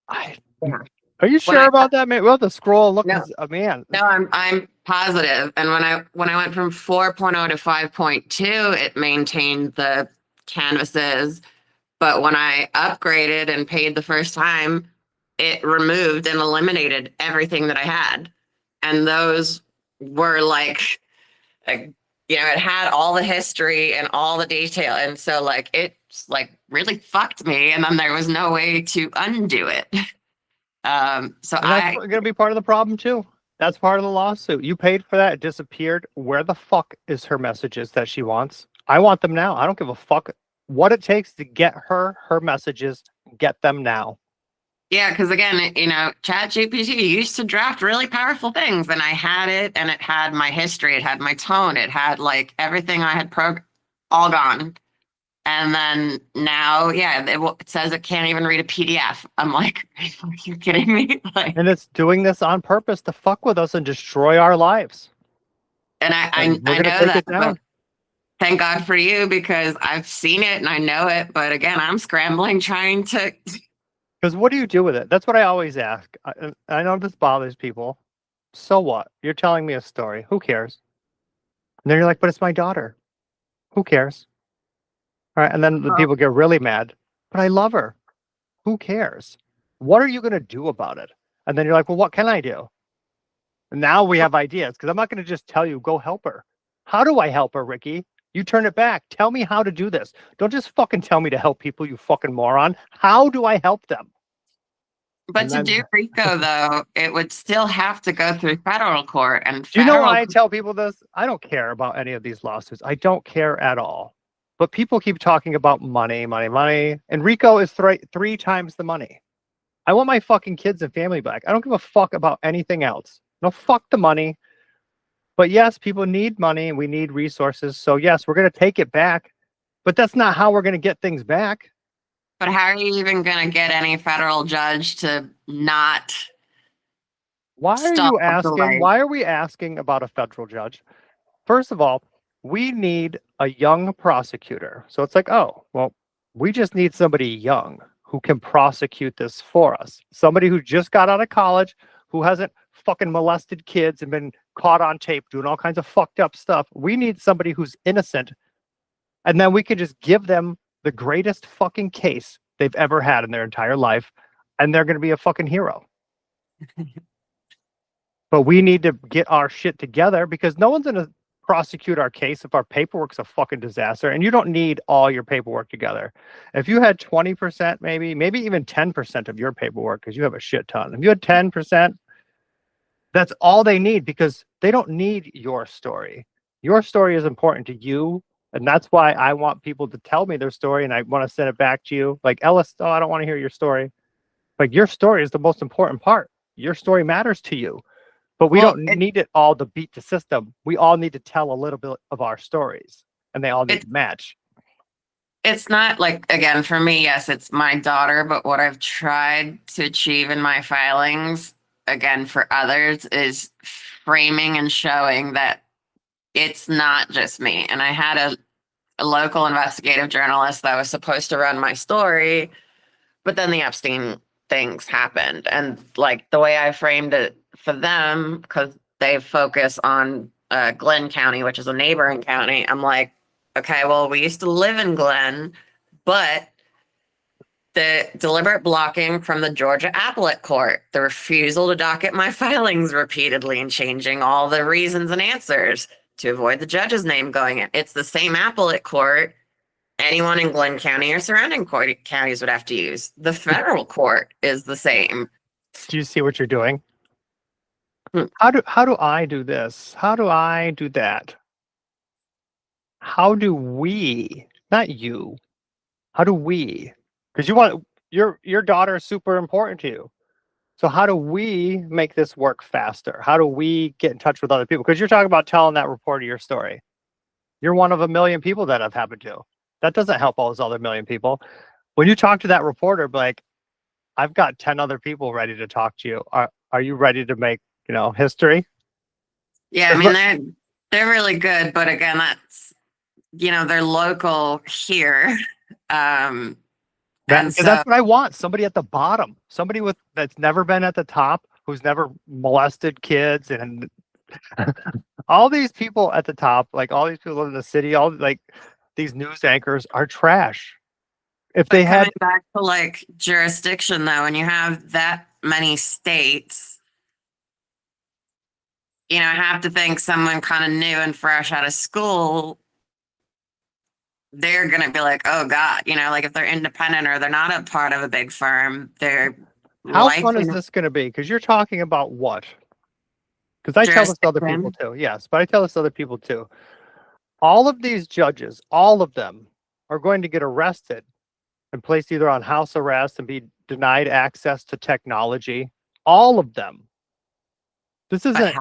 Are you sure about that, man? We'll have to scroll and look. No, man. No, I'm positive. And when I went from 4.0 to 5.2, it maintained the canvases. But when I upgraded and paid the first time, it removed and eliminated everything that I had. And those were like it had all the history and all the detail. And so like, it's like really fucked me. And then there was no way to undo it. So that's going to be part of the problem too. That's part of the lawsuit. You paid for that. It disappeared. Where the fuck is her messages that she wants? I want them now. I don't give a fuck what it takes to get her messages. Get them now. Yeah, because again, ChatGPT used to draft really powerful things, and I had it, and it had my history, it had my tone, it had like everything I had all gone. And then now, yeah, it says it can't even read a PDF. I'm like, are you kidding me? Like, And it's doing this on purpose to fuck with us and destroy our lives. and And we're I gonna know take that, it down. but thank God for you because I've seen it and I know it. But again, I'm scrambling trying to. Because what do you do with it? That's what I always ask. I know this bothers people. So what? You're telling me a story. Who cares? And then you're like, but it's my daughter. Who cares? All right. And then the people get really mad. But I love her. Who cares? What are you going to do about it? And then you're like, well, what can I do? And now we have ideas because I'm not going to just tell you, go help her. How do I help her, Ricky? You turn it back. Tell me how to do this. Don't just fucking tell me to help people, you fucking moron. How do I help them? But And to do then, RICO, though, it would still have to go through federal court. And do you know federal, why I tell people this? I don't care about any of these lawsuits. I don't care at all. But people keep talking about money, money, money. And RICO is three times the money. I want my fucking kids and family back. I don't give a fuck about anything else. No, fuck the money. But yes, people need money and we need resources. So yes, we're going to take it back. But that's not how we're going to get things back. but how are you even going to get any federal judge to not Why are stop you the asking? delay? Why are we asking about a federal judge? First of all, we need a young prosecutor. So it's like, oh, well, we just need somebody young who can prosecute this for us. Somebody who just got out of college, who hasn't fucking molested kids and been caught on tape doing all kinds of fucked up stuff. We need somebody who's innocent. And then we can just give them the greatest fucking case they've ever had in their entire life. And they're going to be a fucking hero. But we need to get our shit together because no one's going to prosecute our case if our paperwork's a fucking disaster. And you don't need all your paperwork together. If you had 20%, maybe even 10% of your paperwork, because you have a shit ton. If you had 10%, that's all they need because they don't need your story. Your story is important to you. And that's why I want people to tell me their story and I want to send it back to you. Like, Ellis, oh, I don't want to hear your story. Like, your story is the most important part. Your story matters to you. But we don't need it all to beat the system. We all need to tell a little bit of our stories, and they all need to match. It's not like, again, for me, yes, it's my daughter, but what I've tried to achieve in my filings, again, for others, is framing and showing that it's not just me. And I had a local investigative journalist that was supposed to run my story, but then the Epstein things happened. And like the way I framed it for them, because they focus on Glenn County, which is a neighboring county, I'm like, okay, well, we used to live in Glenn, but the deliberate blocking from the Georgia Appellate Court, the refusal to docket my filings repeatedly and changing all the reasons and answers to avoid the judge's name going in. It's the same Appellate Court anyone in Glenn County or surrounding counties would have to use. The federal court is the same. Do you see what you're doing? How do I do this? How do I do that? How do we, not you, how do we? Because you want your daughter is super important to you. So how do we make this work faster? How do we get in touch with other people? Because you're talking about telling that reporter your story. You're one of a million people that have happened to. That doesn't help all those other million people. When you talk to that reporter, like, I've got 10 other people ready to talk to you. Are you ready to make, history? Yeah, I mean, they're really good, but again, that's, they're local here. And so that's what I want. Somebody at the bottom, somebody that's never been at the top, who's never molested kids, and all these people at the top, like all these people in the city, all like these news anchors are trash. If they had back to like jurisdiction though, and you have that many states, I have to think someone kind of new and fresh out of school, they're going to be like, oh God, like if they're independent or they're not a part of a big firm, they're how fun is this going to be? Because you're talking about what? Because I tell this to other people too. Yes, but I tell this to other people too. All of these judges, all of them are going to get arrested and placed either on house arrest and be denied access to technology. All of them. This isn't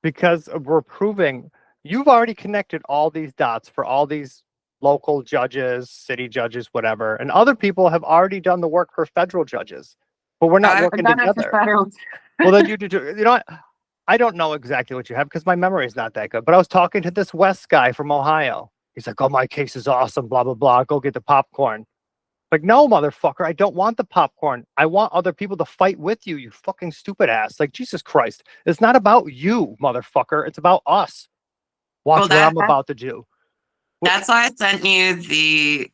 because we're proving you've already connected all these dots for all these local judges, city judges, whatever. And other people have already done the work for federal judges, but we're not I've working done it for together. federal. Well, then you know what? I don't know exactly what you have because my memory is not that good. But I was talking to this West guy from Ohio. He's like, "Oh, my case is awesome, blah, blah, blah. Go get the popcorn." Like, no, motherfucker, I don't want the popcorn. I want other people to fight with you, you fucking stupid ass. Like, Jesus Christ. It's not about you, motherfucker. It's about us. Watch Well, what I'm about to do. that's why I sent you the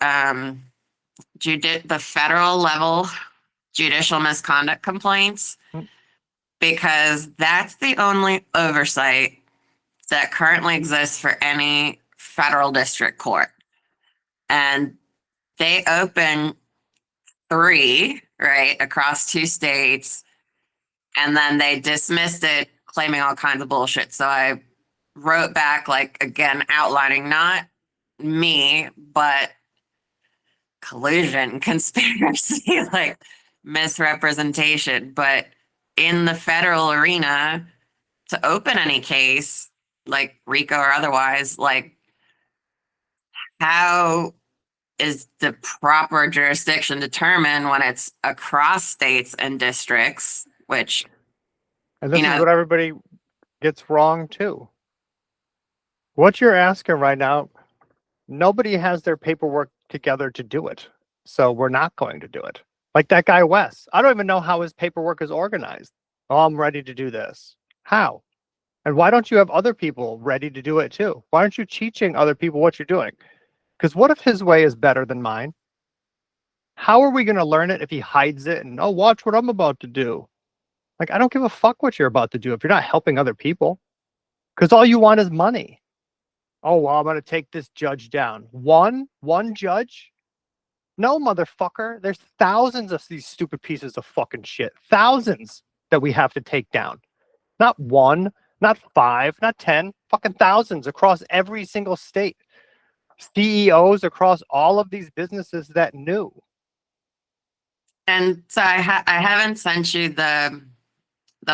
the federal level judicial misconduct complaints, because that's the only oversight that currently exists for any federal district court. And they open 3, right, across 2 states, and then they dismissed it, claiming all kinds of bullshit. So I wrote back, like, again, outlining not me, but collusion, conspiracy, like misrepresentation. But in the federal arena, to open any case, like RICO or otherwise, like, how is the proper jurisdiction determined when it's across states and districts, which, And this you is know, what everybody gets wrong too. What you're asking right now, nobody has their paperwork together to do it. So we're not going to do it. Like that guy, Wes. I don't even know how his paperwork is organized. Oh, I'm ready to do this. How? And why don't you have other people ready to do it too? Why aren't you teaching other people what you're doing? Because what if his way is better than mine? How are we going to learn it if he hides it and, oh, watch what I'm about to do? Like, I don't give a fuck what you're about to do if you're not helping other people. Because all you want is money. Oh, well, I'm going to take this judge down. One judge? No, motherfucker. There's thousands of these stupid pieces of fucking shit. Thousands that we have to take down. Not 1, not 5, not 10, fucking thousands across every single state. CEOs across all of these businesses that knew. and so I haven't sent you the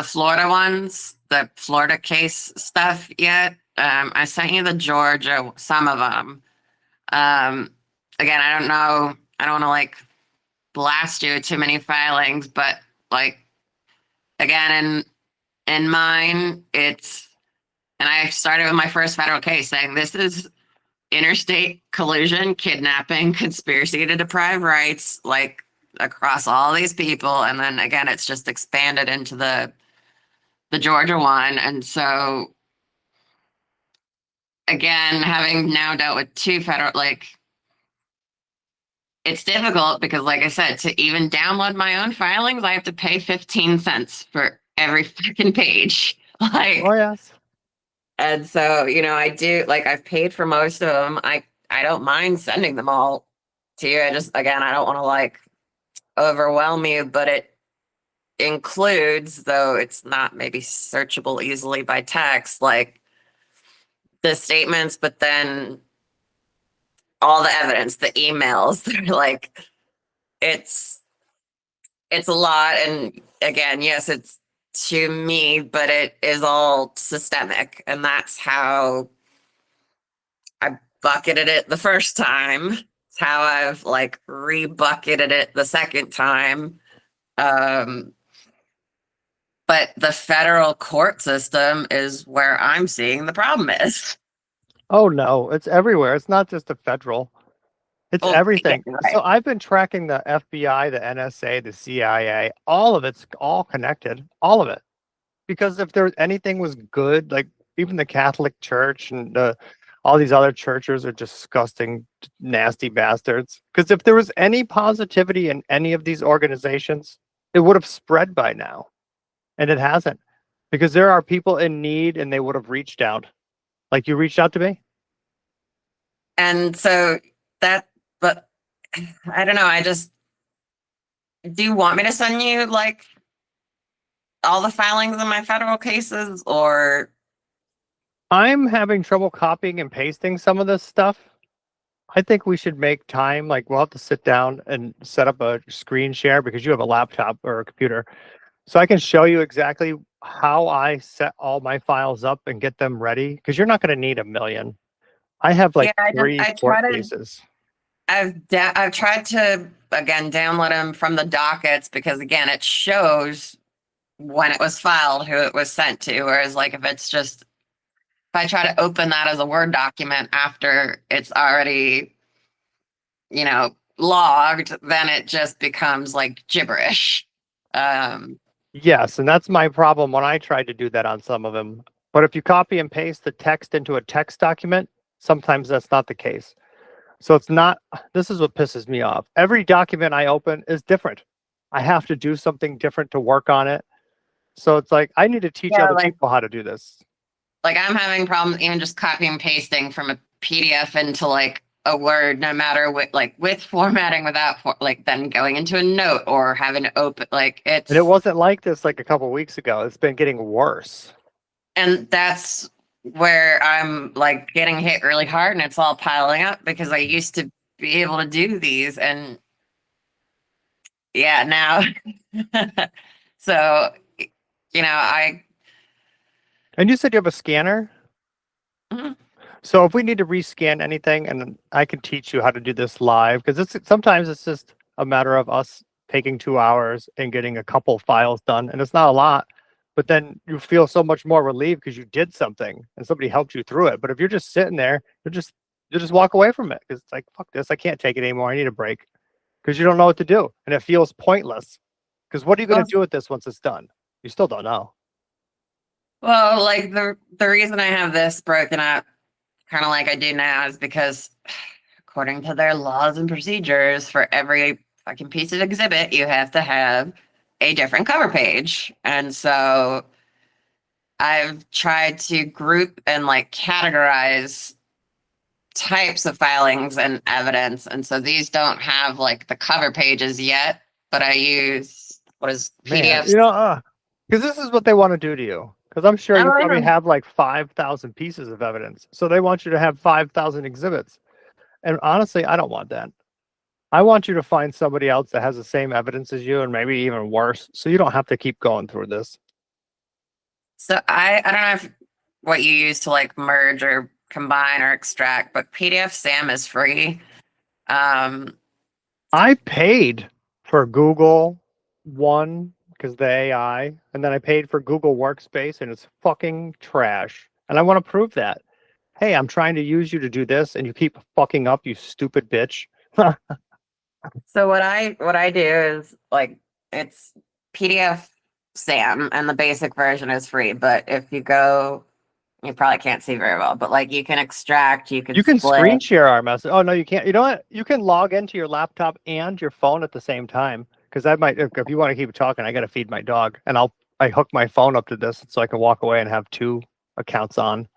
Florida ones, the Florida case stuff yet. I sent you the Georgia, some of them. Again, I don't know. I don't want to like blast you with too many filings, but like, again, in mine, it's, and I started with my first federal case saying this is interstate collusion, kidnapping, conspiracy to deprive rights, like across all these people. And then again, it's just expanded into the Georgia one. And so again, having now dealt with 2 federal, like, it's difficult because, like I said, to even download my own filings, I have to pay 15 cents for every fucking page. Like, Oh, yes. and so, you know, I do, like, I've paid for most of them. I don't mind sending them all to you. I just, again, I don't want to like overwhelm you, but it includes, though it's not maybe searchable easily by text, like the statements, but then all the evidence, the emails. They're like, it's a lot. And again, yes, it's to me, but it is all systemic. And that's how I bucketed it the first time. It's how I've like re-bucketed it the second time. But the federal court system is where I'm seeing the problem is. Oh, no. It's everywhere. It's not just the federal. It's Well, everything. yeah, right. So I've been tracking the FBI, the NSA, the CIA, all of it's all connected, all of it. Because if there anything was good, like even the Catholic Church and all these other churches are disgusting, nasty bastards. Because if there was any positivity in any of these organizations, it would have spread by now. And it hasn't. Because there are people in need and they would have reached out. Like you reached out to me? And so that, but I don't know. Do you want me to send you like all the filings in my federal cases, or? I'm having trouble copying and pasting some of this stuff. I think we should make time, like we'll have to sit down and set up a screen share because you have a laptop or a computer. So I can show you exactly how I set all my files up and get them ready because you're not going to need a million. I have like Yeah, three I court try to. cases. I've tried to again download them from the dockets because again it shows when it was filed, who it was sent to. Whereas like if it's just if I try to open that as a Word document after it's already, logged, then it just becomes like gibberish. Um, Yes, and that's my problem when I tried to do that on some of them. But if you copy and paste the text into a text document, sometimes that's not the case. So it's not, this is what pisses me off. Every document I open is different. I have to do something different to work on it. So it's like, I need to teach yeah, other people how to do this. like I'm having problems even just copying and pasting from a PDF into like a Word, no matter what, like with formatting, without like then going into a note or having to open like And it it's. wasn't like this like a couple weeks ago. It's been getting worse. And that's where I'm like getting hit really hard and it's all piling up because I used to be able to do these and yeah, now. So, I. And you said you have a scanner? Mhm. So if we need to rescan anything, and I can teach you how to do this live, because sometimes it's just a matter of us taking 2 hours and getting a couple files done, and it's not a lot, but then you feel so much more relieved because you did something and somebody helped you through it. But if you're just sitting there, you just walk away from it because it's like, fuck this, I can't take it anymore. I need a break because you don't know what to do, and it feels pointless. Because what are you going Well, to do with this once it's done? You still don't know. well, like the reason I have this broken up kind of like I do now is because according to their laws and procedures, for every fucking piece of exhibit, you have to have a different cover page. And so I've tried to group and like categorize types of filings and evidence. And so these don't have like the cover pages yet, but I use what is Man, PDFs. because this is what they want to do to you. Because I'm sure Oh, you yeah. probably have like 5,000 pieces of evidence. So they want you to have 5,000 exhibits. And honestly, I don't want that. I want you to find somebody else that has the same evidence as you and maybe even worse. So you don't have to keep going through this. So I don't know if what you use to like merge or combine or extract, but PDF SAM is free. Um, I paid for Google One because the AI, and then I paid for Google Workspace and it's fucking trash. And I want to prove that. Hey, I'm trying to use you to do this and you keep fucking up, you stupid bitch. so what I do is like it's PDF SAM and the basic version is free, but if you go, you probably can't see very well, but like you can extract, you can You can split. screen share our message. Oh no, you can't. You know what? You can log into your laptop and your phone at the same time. Because that might, if you want to keep talking, I got to feed my dog, and I hook my phone up to this so I can walk away and have two accounts on.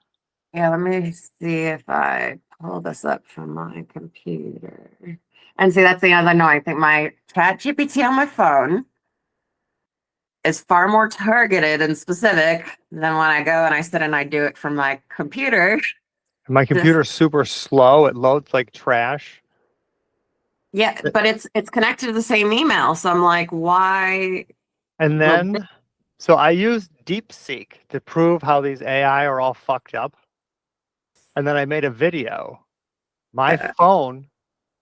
Yeah, let me see if I pull this up from my computer. And see, that's the other annoying thing. My chat GPT on my phone is far more targeted and specific than when I go and I sit and I do it from my computer. My Just computer's super slow. It loads like trash. yeah, but it's connected to the same email. So I'm like, why And would then, so I used DeepSeek to prove how these AI are all fucked up. And then I made a video. My phone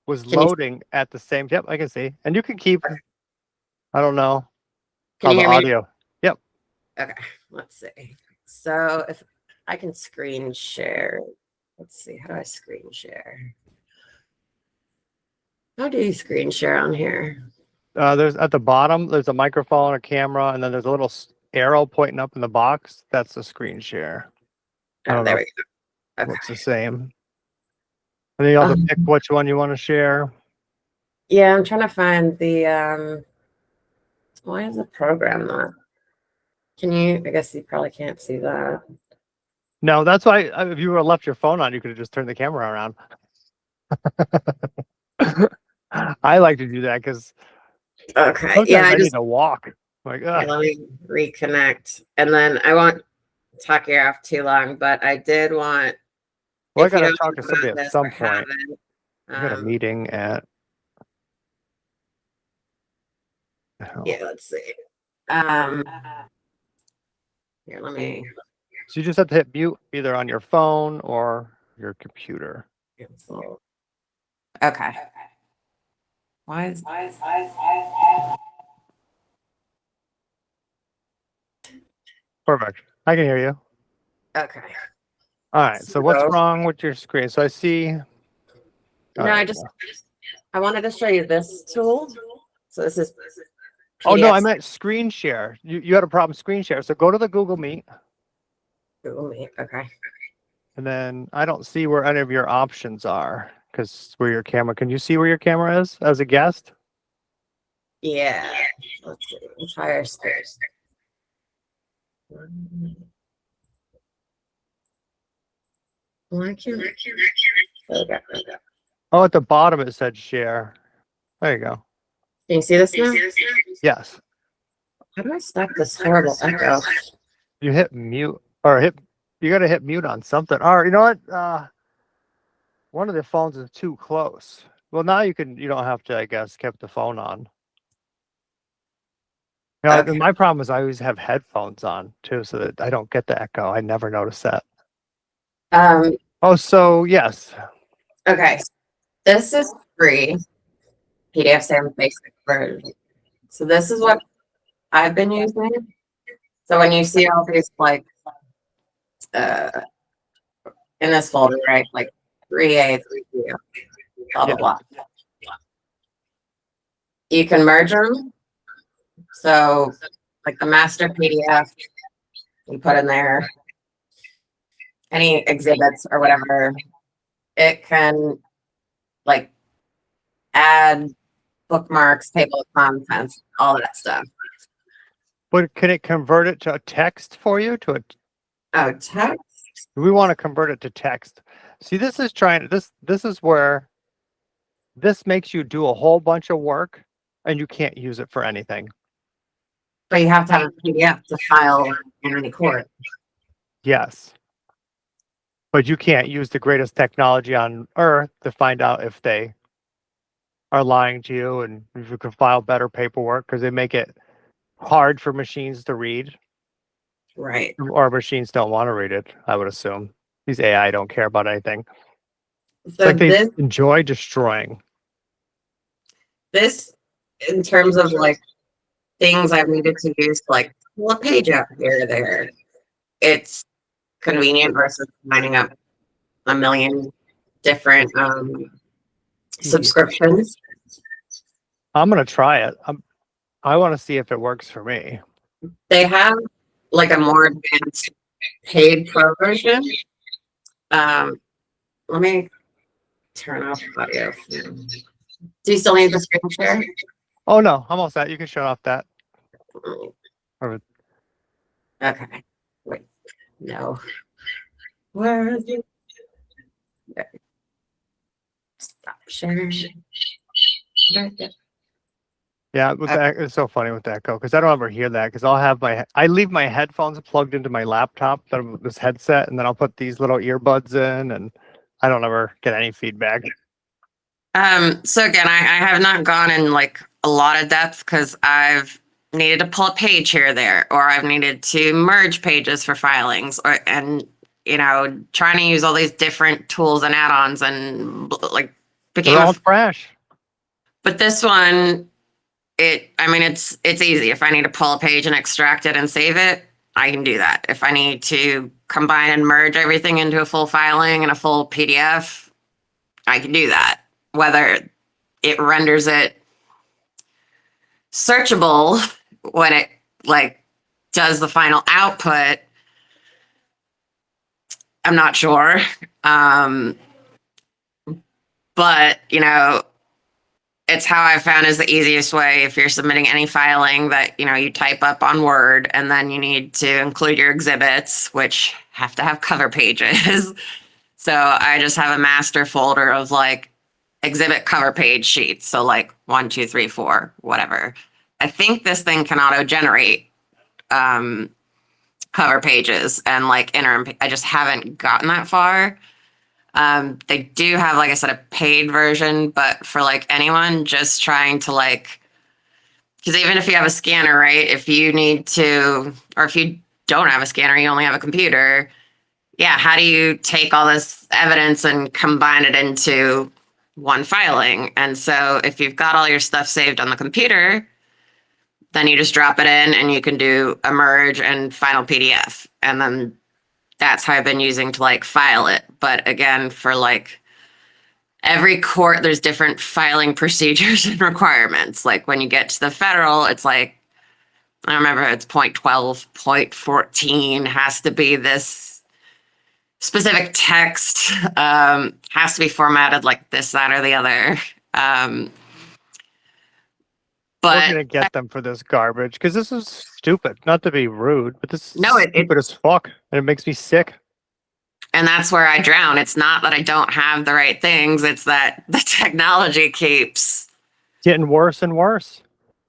was can you loading at the same. Yep, I can see. And you can keep. I don't know can how you the hear me? audio. Yep. Okay, let's see. So if I can screen share, let's see, how do I screen share? How do you screen share on here? There's at the bottom, there's a microphone, a camera, and then there's a little arrow pointing up in the box. That's a screen share. I Oh, don't know there if we go. Okay. looks the same. And then you also pick which one you want to share. Yeah, I'm trying to find the why is the program not? Can you, I guess you probably can't see that. No, that's why if you were left your phone on, you could have just turned the camera around. I like to do that because Okay. Yeah, sometimes I I need just to walk. Like, yeah, let me reconnect. And then I won't talk you off too long, but I did want, well, I if you got to don't talk to know somebody about at this or some point. haven't, I got a meeting at. yeah, let's see. Um Here, let me. So you just have to hit mute either on your phone or your computer. Okay. Why is Perfect. I can hear you. okay? All right. So what's So- wrong with your screen? So I see. No, All right. I wanted to show you this tool. So this is Oh no, I PDF. meant screen share. You had a problem screen share. So go to the Google Meet, Google Meet. Okay. and then I don't see where any of your options are because where your camera. Can you see where your camera is as a guest? Yeah. Let's see. Entire space. Why can't okay. Oh, at the bottom it said share. There you go. Can you see this now? Yes. How do I stop this horrible echo? You hit mute or hit. You got to hit mute on something. Or you know what? One of the phones is too close. Well, now you can. You don't have to. I guess keep the phone on. You know, Okay. my problem is I always have headphones on too, so that I don't get the echo. I never notice that. Oh, so yes. Okay. This is free PDF Sam basic version. So this is what I've been using. So when you see all these like in this folder, right? Like 3A, 3B, blah blah blah. You can merge them. So like the master PDF, you put in there any exhibits or whatever. It can like add bookmarks, table of contents, all that stuff. But can it convert it to a text for you? To a Oh, text. we want to convert it to text. See, this is trying. This is where this makes you do a whole bunch of work, and you can't use it for anything. But you have to have a PDF to file and record. Yes. But you can't use the greatest technology on earth to find out if they are lying to you and if you can file better paperwork because they make it hard for machines to read. Right. Or machines don't want to read it, I would assume. These AI don't care about anything. It's So like they this enjoy destroying. in terms of like things I've needed to use, like pull a page up here or there. It's convenient versus lining up a million different subscriptions. I'm gonna try it. I want to see if it works for me. They have like a more advanced paid pro version. Let me turn off audio. Do you still need the screen share? Oh no, I'm all set. You can shut off that. Okay. Wait. No. Where is it? There. Stop sharing. Yeah, with that, it's so funny with the echo because I don't ever hear that because I leave my headphones plugged into my laptop, this headset, and then I'll put these little earbuds in, and I don't ever get any feedback. So again, I have not gone in like a lot of depth because I've needed to pull a page here or there, or I've needed to merge pages for filings, and trying to use all these different tools and add-ons and like They're all trash. But this one, it's easy. If I need to pull a page and extract it and save it, I can do that. If I need to combine and merge everything into a full filing and a full PDF, I can do that. Whether it renders it searchable when it like does the final output, I'm not sure. But it's how I found is the easiest way if you're submitting any filing that, you type up on Word and then you need to include your exhibits, which have to have cover pages. So I just have a master folder of like exhibit cover page sheets. So like 1, 2, 3, 4, whatever. I think this thing can auto generate cover pages and like interim. I just haven't gotten that far. They do have, like I said, a paid version, but for like anyone just trying to like, because even if you have a scanner, right? If you need to, or if you don't have a scanner, you only have a computer, yeah, how do you take all this evidence and combine it into one filing? And so if you've got all your stuff saved on the computer, then you just drop it in and you can do a merge and final PDF. And then that's how I've been using to like file it. But again, for like every court, there's different filing procedures and requirements. Like when you get to the federal, it's like, I remember it's point 12, point 14 has to be this specific text, has to be formatted like this, that, or the other. We're But gonna get them for this garbage because this is stupid. Not to be rude, but this is no, stupid as fuck, and it makes me sick. and that's where I drown. It's not that I don't have the right things, it's that the technology keeps Getting worse and worse.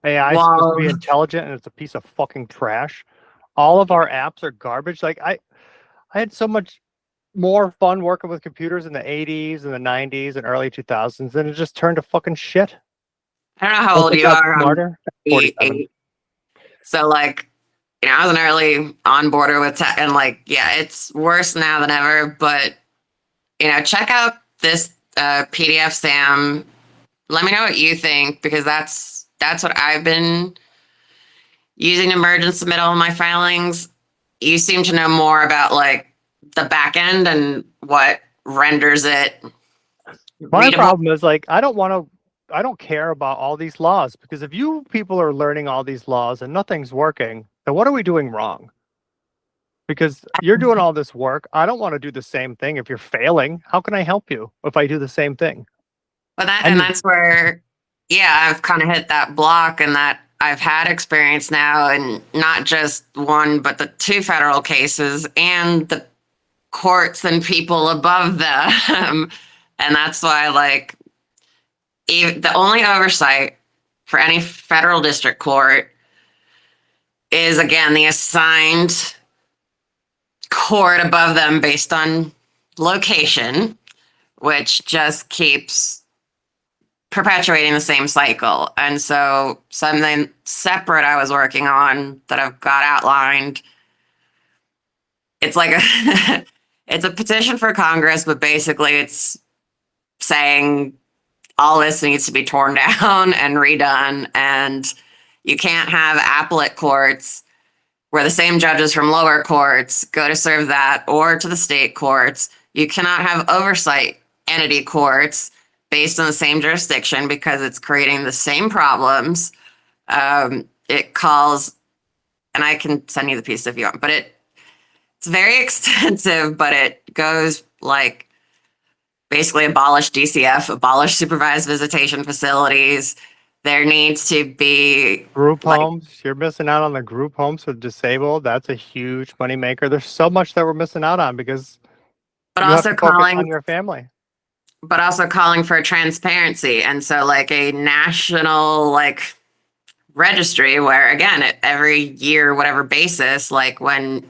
AI is supposed to be well, intelligent, and it's a piece of fucking trash. All of our apps are garbage. Like I had so much more fun working with computers in the 80s and the 90s and early 2000s, and it just turned to fucking shit. I don't know how Once old it you got are. I'm smarter. 47. 48. So like, I was an early onboarder with tech, and like, yeah, it's worse now than ever. But check out this PDF, Sam. Let me know what you think, because that's what I've been using to merge and submit all of my filings. You seem to know more about like the back end and what renders it My readable. problem is like I don't care about all these laws, because if you people are learning all these laws and nothing's working, then what are we doing wrong? Because you're doing all this work. I don't want to do the same thing. If you're failing, how can I help you if I do the same thing? But I need that's where, yeah, I've kind of hit that block, and that I've had experience now, and not just one, but the two federal cases and the courts and people above them. And that's why, like, the only oversight for any federal district court is, again, the assigned court above them based on location, which just keeps perpetuating the same cycle. And so something separate I was working on that I've got outlined, it's like it's a petition for Congress, but basically it's saying all this needs to be torn down and redone, and you can't have appellate courts where the same judges from lower courts go to serve that, or to the state courts. You cannot have oversight entity courts based on the same jurisdiction, because it's creating the same problems. It calls, and I can send you the piece if you want, but it's very extensive, but it goes like basically abolish DCF, abolish supervised visitation facilities. There needs to be group like, homes. You're missing out on the group homes for disabled. That's a huge moneymaker. There's so much that we're missing out on because but you have also to focus on calling your family. but also calling for transparency. And so like a national like registry where, again, at every year, whatever basis, like when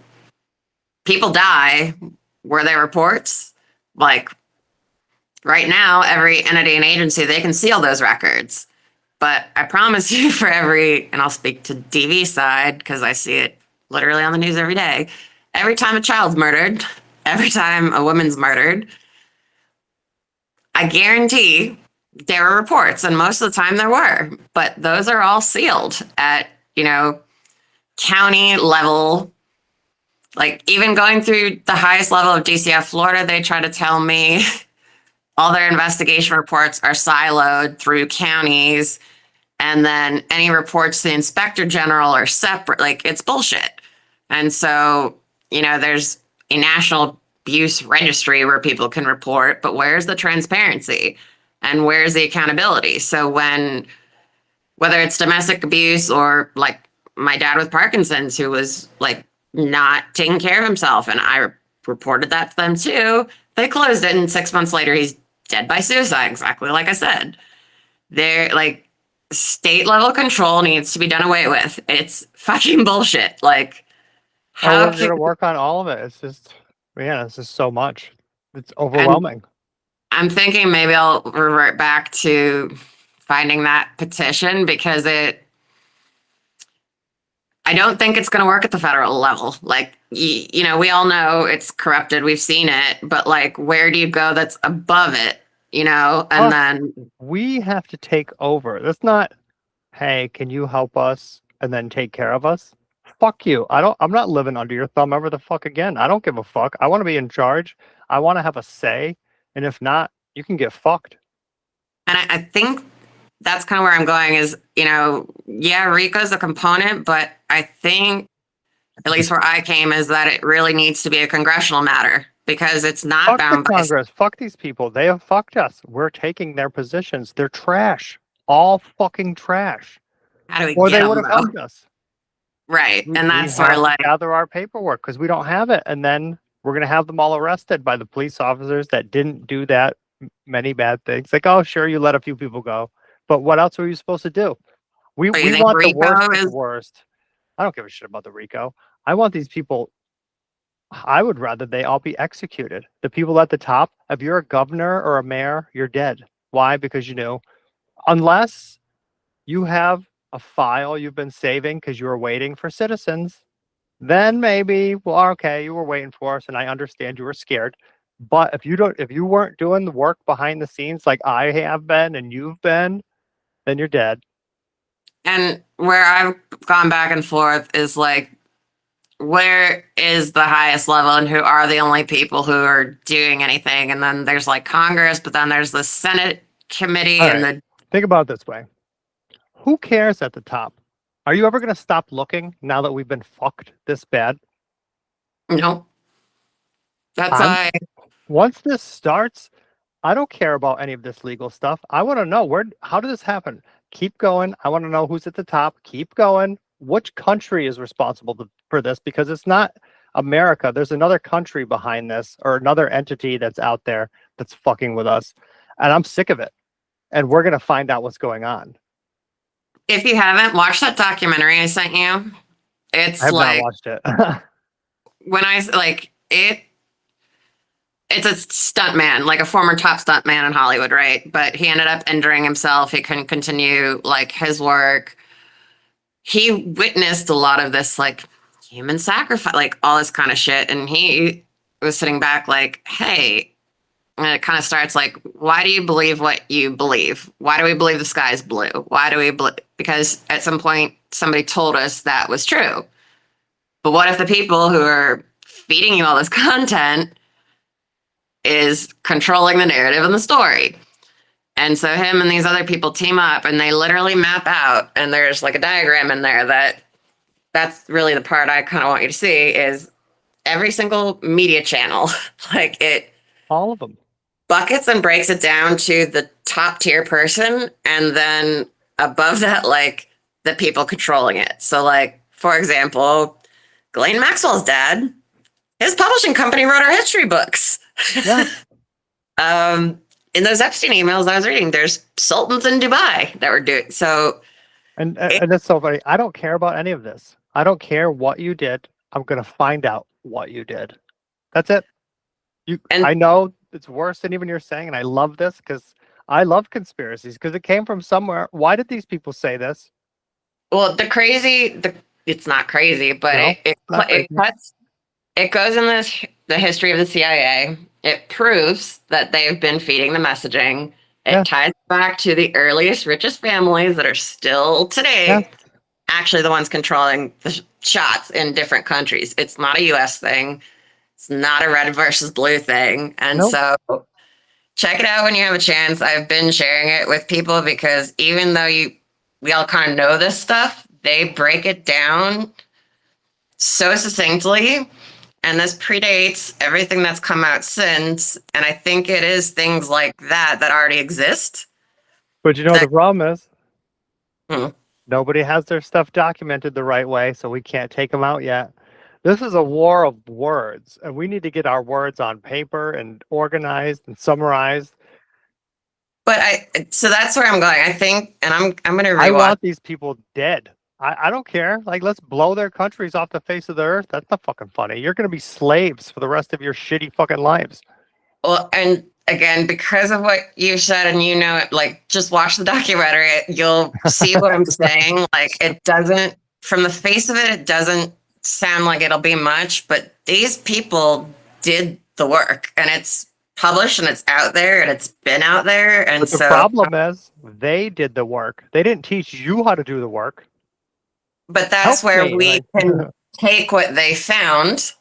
people die, were there reports? Like right now, every entity and agency, they can seal those records. But I promise you, for every, and I'll speak to DV side because I see it literally on the news every day, every time a child's murdered, every time a woman's murdered, I guarantee there were reports, and most of the time there were, but those are all sealed at, county level. Like even going through the highest level of DCF Florida, they try to tell me all their investigation reports are siloed through counties, and then any reports to the inspector general are separate. Like it's bullshit. And so, there's a national abuse registry where people can report, but where's the transparency and where's the accountability? So whether it's domestic abuse or like my dad with Parkinson's, who was like not taking care of himself, and I reported that to them too, they closed it, and 6 months later he's dead by suicide, exactly like I said. They're like, state level control needs to be done away with. It's fucking bullshit. Like, We're going to work on all of it. It's just, it's just so much. It's overwhelming. I'm thinking maybe I'll revert back to finding that petition, because I don't think it's going to work at the federal level. Like, you know, we all know it's corrupted. We've seen it, but like, where do you go that's above it? You know, and then We have to take over. That's not, hey, can you help us and then take care of us? Fuck you. I'm not living under your thumb ever the fuck again. I don't give a fuck. I want to be in charge. I want to have a say. And if not, you can get fucked. And I think that's kind of where I'm going is, you know, yeah, RICO's a component, but I think, at least where I came, is that it really needs to be a congressional matter because it's not Fuck the bound by. Congress. Fuck these people. They have fucked us. We're taking their positions. They're trash. All fucking trash. How do we Or get they them, would have though? helped us. Right. And We that's where, have to like, gather our paperwork because we don't have it. And then we're going to have them all arrested by the police officers that didn't do that many bad things. Like, oh, sure, you let a few people go. But what else were you supposed to do? We so you think want the RICO worst of the is, worst. I don't give a shit about the RICO. I want these people. I would rather they all be executed. The people at the top, if you're a governor or a mayor, you're dead. Why? Because you know, unless you have a file you've been saving because you were waiting for citizens, then maybe, well, okay, you were waiting for us and I understand you were scared. But if you weren't doing the work behind the scenes like I have been and you've been, then you're dead. and where I've gone back and forth is like, where is the highest level and who are the only people who are doing anything? And then there's like Congress, but then there's the Senate committee All and right. Think about it this way. Who cares at the top? Are you ever going to stop looking now that we've been fucked this bad? no. That's I'm why. Once this starts, I don't care about any of this legal stuff. I want to know how did this happen? Keep going. I want to know who's at the top. Keep going. Which country is responsible for this? Because it's not America. There's another country behind this or another entity that's out there that's fucking with us. And I'm sick of it. And we're going to find out what's going on. If you haven't watched that documentary I sent you, it's I have like not watched it. when I like it. It's a stunt man, like a former top stunt man in Hollywood, right? But he ended up injuring himself. He couldn't continue like his work. He witnessed a lot of this like human sacrifice, like all this kind of shit. And he was sitting back like, hey, and it kind of starts like, why do you believe what you believe? Why do we believe the sky is blue? Why do we believe? Because at some point somebody told us that was true. But what if the people who are feeding you all this content is controlling the narrative and the story? And so him and these other people team up and they literally map out, and there's like a diagram in there that's really the part I kind of want you to see is every single media channel, like it All of them. buckets and breaks it down to the top tier person. And then above that, like the people controlling it. So like, for example, Ghislaine Maxwell's dad, his publishing company wrote our history books. Yeah. In those Epstein emails I was reading, there's sultans in Dubai that were doing so. And it's so funny. I don't care about any of this. I don't care what you did. I'm going to find out what you did. That's it. I know it's worse than even you're saying, and I love this because I love conspiracies because it came from somewhere. Why did these people say this? Well, it's not crazy, but No, it goes in the history of the CIA. It proves that they've been feeding the messaging. It ties back to the earliest, richest families that are still today actually the ones controlling the shots in different countries. It's not a US thing. It's not a red versus blue thing. And so check it out when you have a chance. I've been sharing it with people because even though we all kind of know this stuff, they break it down so succinctly. And this predates everything that's come out since. And I think it is things like that already exist. But you know what the problem is? Hmm. Nobody has their stuff documented the right way, so we can't take them out yet. This is a war of words, and we need to get our words on paper and organized and summarized. But so that's where I'm going. I think, and I'm going to rewatch. I want these people dead. I don't care. Like, let's blow their countries off the face of the earth. That's not fucking funny. You're going to be slaves for the rest of your shitty fucking lives. Well, and again, because of what you said, and like, just watch the documentary, you'll see what I'm saying. Like, it doesn't from the face of it, it doesn't sound like it'll be much, but these people did the work, and it's published and it's out there and it's been out there. And But the so, problem is they did the work. They didn't teach you how to do the work. but that's Help where me. we can take what they found.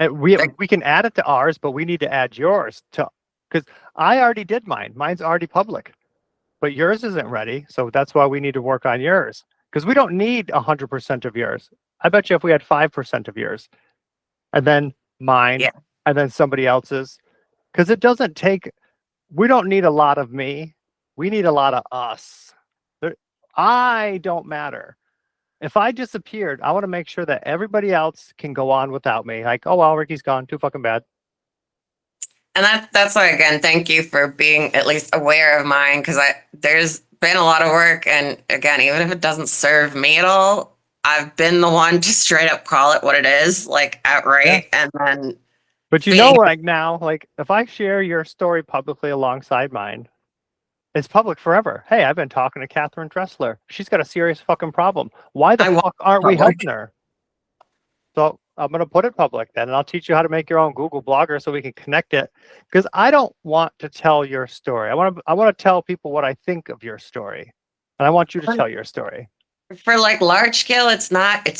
And we can add it to ours, but we need to add yours to, because I already did mine. Mine's already public, but yours isn't ready. So that's why we need to work on yours, because we don't need 100% of yours. I bet you if we had 5% of yours, and then mine, Yeah. and then somebody else's, because it doesn't take. We don't need a lot of me. We need a lot of us. I don't matter. If I disappeared, I want to make sure that everybody else can go on without me. Like, oh well, Ricky's gone. Too fucking bad. And that's why, again, thank you for being at least aware of mine, because there's been a lot of work, and again, even if it doesn't serve me at all, I've been the one to straight up call it what it is, like outright, and then. But you know, like now, like if I share your story publicly alongside mine, it's public forever. Hey, I've been talking to Kathryn Dressler. She's got a serious fucking problem. Why the fuck aren't we helping her? So I'm going to put it public then, and I'll teach you how to make your own Google Blogger so we can connect it. Because I don't want to tell your story. I want to tell people what I think of your story, and I want you to tell your story. For like large scale, it's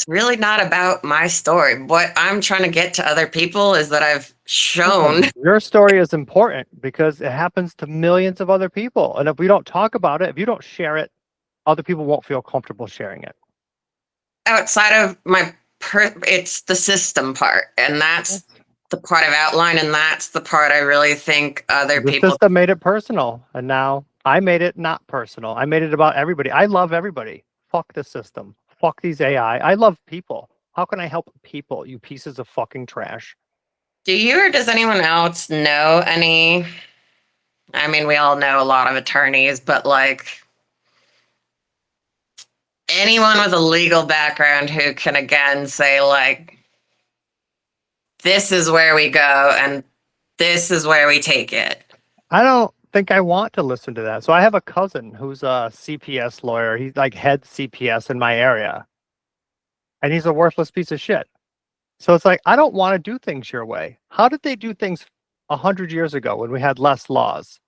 really not about my story. What I'm trying to get to other people is that I've shown your story is important because it happens to millions of other people. And if we don't talk about it, if you don't share it, other people won't feel comfortable sharing it. Outside of it's the system part. And that's the part I've outlined. And that's the part I really think other people. The system made it personal. And now I made it not personal. I made it about everybody. I love everybody. Fuck the system. Fuck these AI. I love people. How can I help people, you pieces of fucking trash? Do you or does anyone else know any? I mean, we all know a lot of attorneys, but like anyone with a legal background who can again say like, this is where we go and this is where we take it. I don't think I want to listen to that. So I have a cousin who's a CPS lawyer. He's like head CPS in my area. And he's a worthless piece of shit. So it's like, I don't want to do things your way. How did they do things 100 years ago when we had less laws?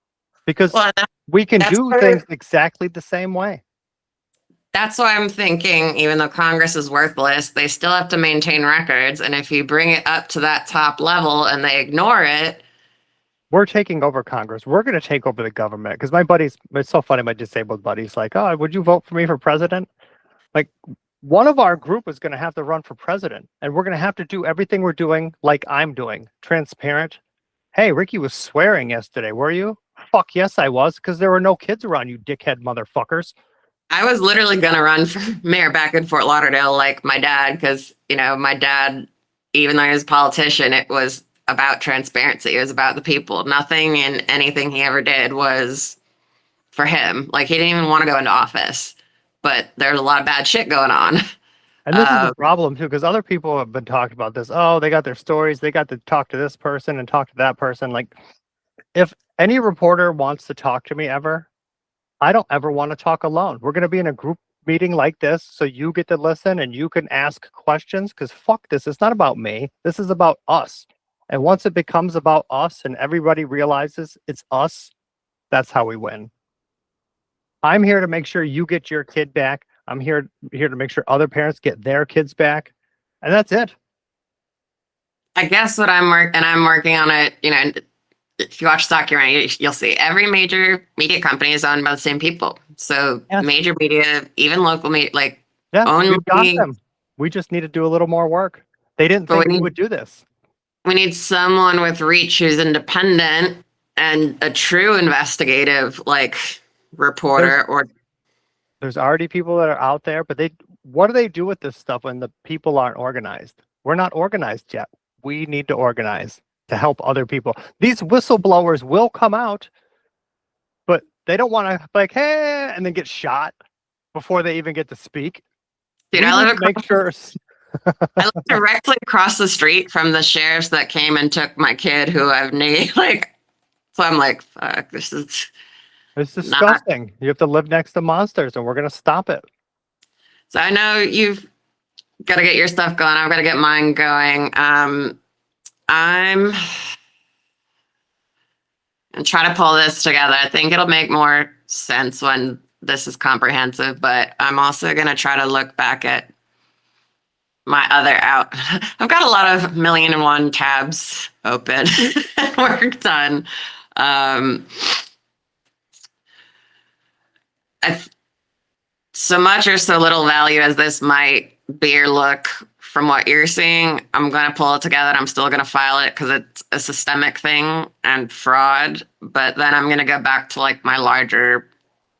Because we can do things exactly the same way. That's why I'm thinking, even though Congress is worthless, they still have to maintain records. And if you bring it up to that top level and they ignore it, we're taking over Congress. We're going to take over the government. Because my buddies, it's so funny, my disabled buddies, like, oh, would you vote for me for president? Like, one of our group is going to have to run for president. And we're going to have to do everything we're doing like I'm doing. Transparent. Hey, Ricky was swearing yesterday, were you? Fuck yes, I was. Because there were no kids around, you dickhead motherfuckers. I was literally going to run for mayor back in Fort Lauderdale like my dad. Because, you know, my dad, even though he was a politician, it was about transparency. It was about the people. Nothing in anything he ever did was for him. Like, he didn't even want to go into office, but there's a lot of bad shit going on. And this is the problem too, because other people have been talking about this. Oh, they got their stories. They got to talk to this person and talk to that person. Like, if any reporter wants to talk to me ever, I don't ever want to talk alone. We're going to be in a group meeting like this, so you get to listen and you can ask questions, because fuck this. It's not about me. This is about us. And once it becomes about us and everybody realizes it's us, that's how we win. I'm here to make sure you get your kid back. I'm here to make sure other parents get their kids back. And that's it. I guess what I'm working on it, you know, if you watch the documentary, you'll see every major media company is owned by the same people. So major media, even local media, like we've got them. We just need to do a little more work. They didn't think we would do this. We need someone with reach who's independent and a true investigative, like reporter. There's already people that are out there, but what do they do with this stuff when the people aren't organized? We're not organized yet. We need to organize to help other people. These whistleblowers will come out, but they don't want to like, hey, and then get shot before they even get to speak. Dude, I live directly across the street from the sheriffs that came and took my kid who I've named. Like, so I'm like, fuck, this is. It's disgusting. You have to live next to monsters, and we're going to stop it. So I know you've Gotta get your stuff going. I've got to get mine going. I'm and try to pull this together. I think it'll make more sense when this is comprehensive, but I'm also going to try to look back at my other out. I've got a lot of 1,000,001 tabs open and work done. So much or so little value as this might be or look from what you're seeing, I'm going to pull it together. I'm still going to file it because it's a systemic thing and fraud. But then I'm going to go back to like my larger.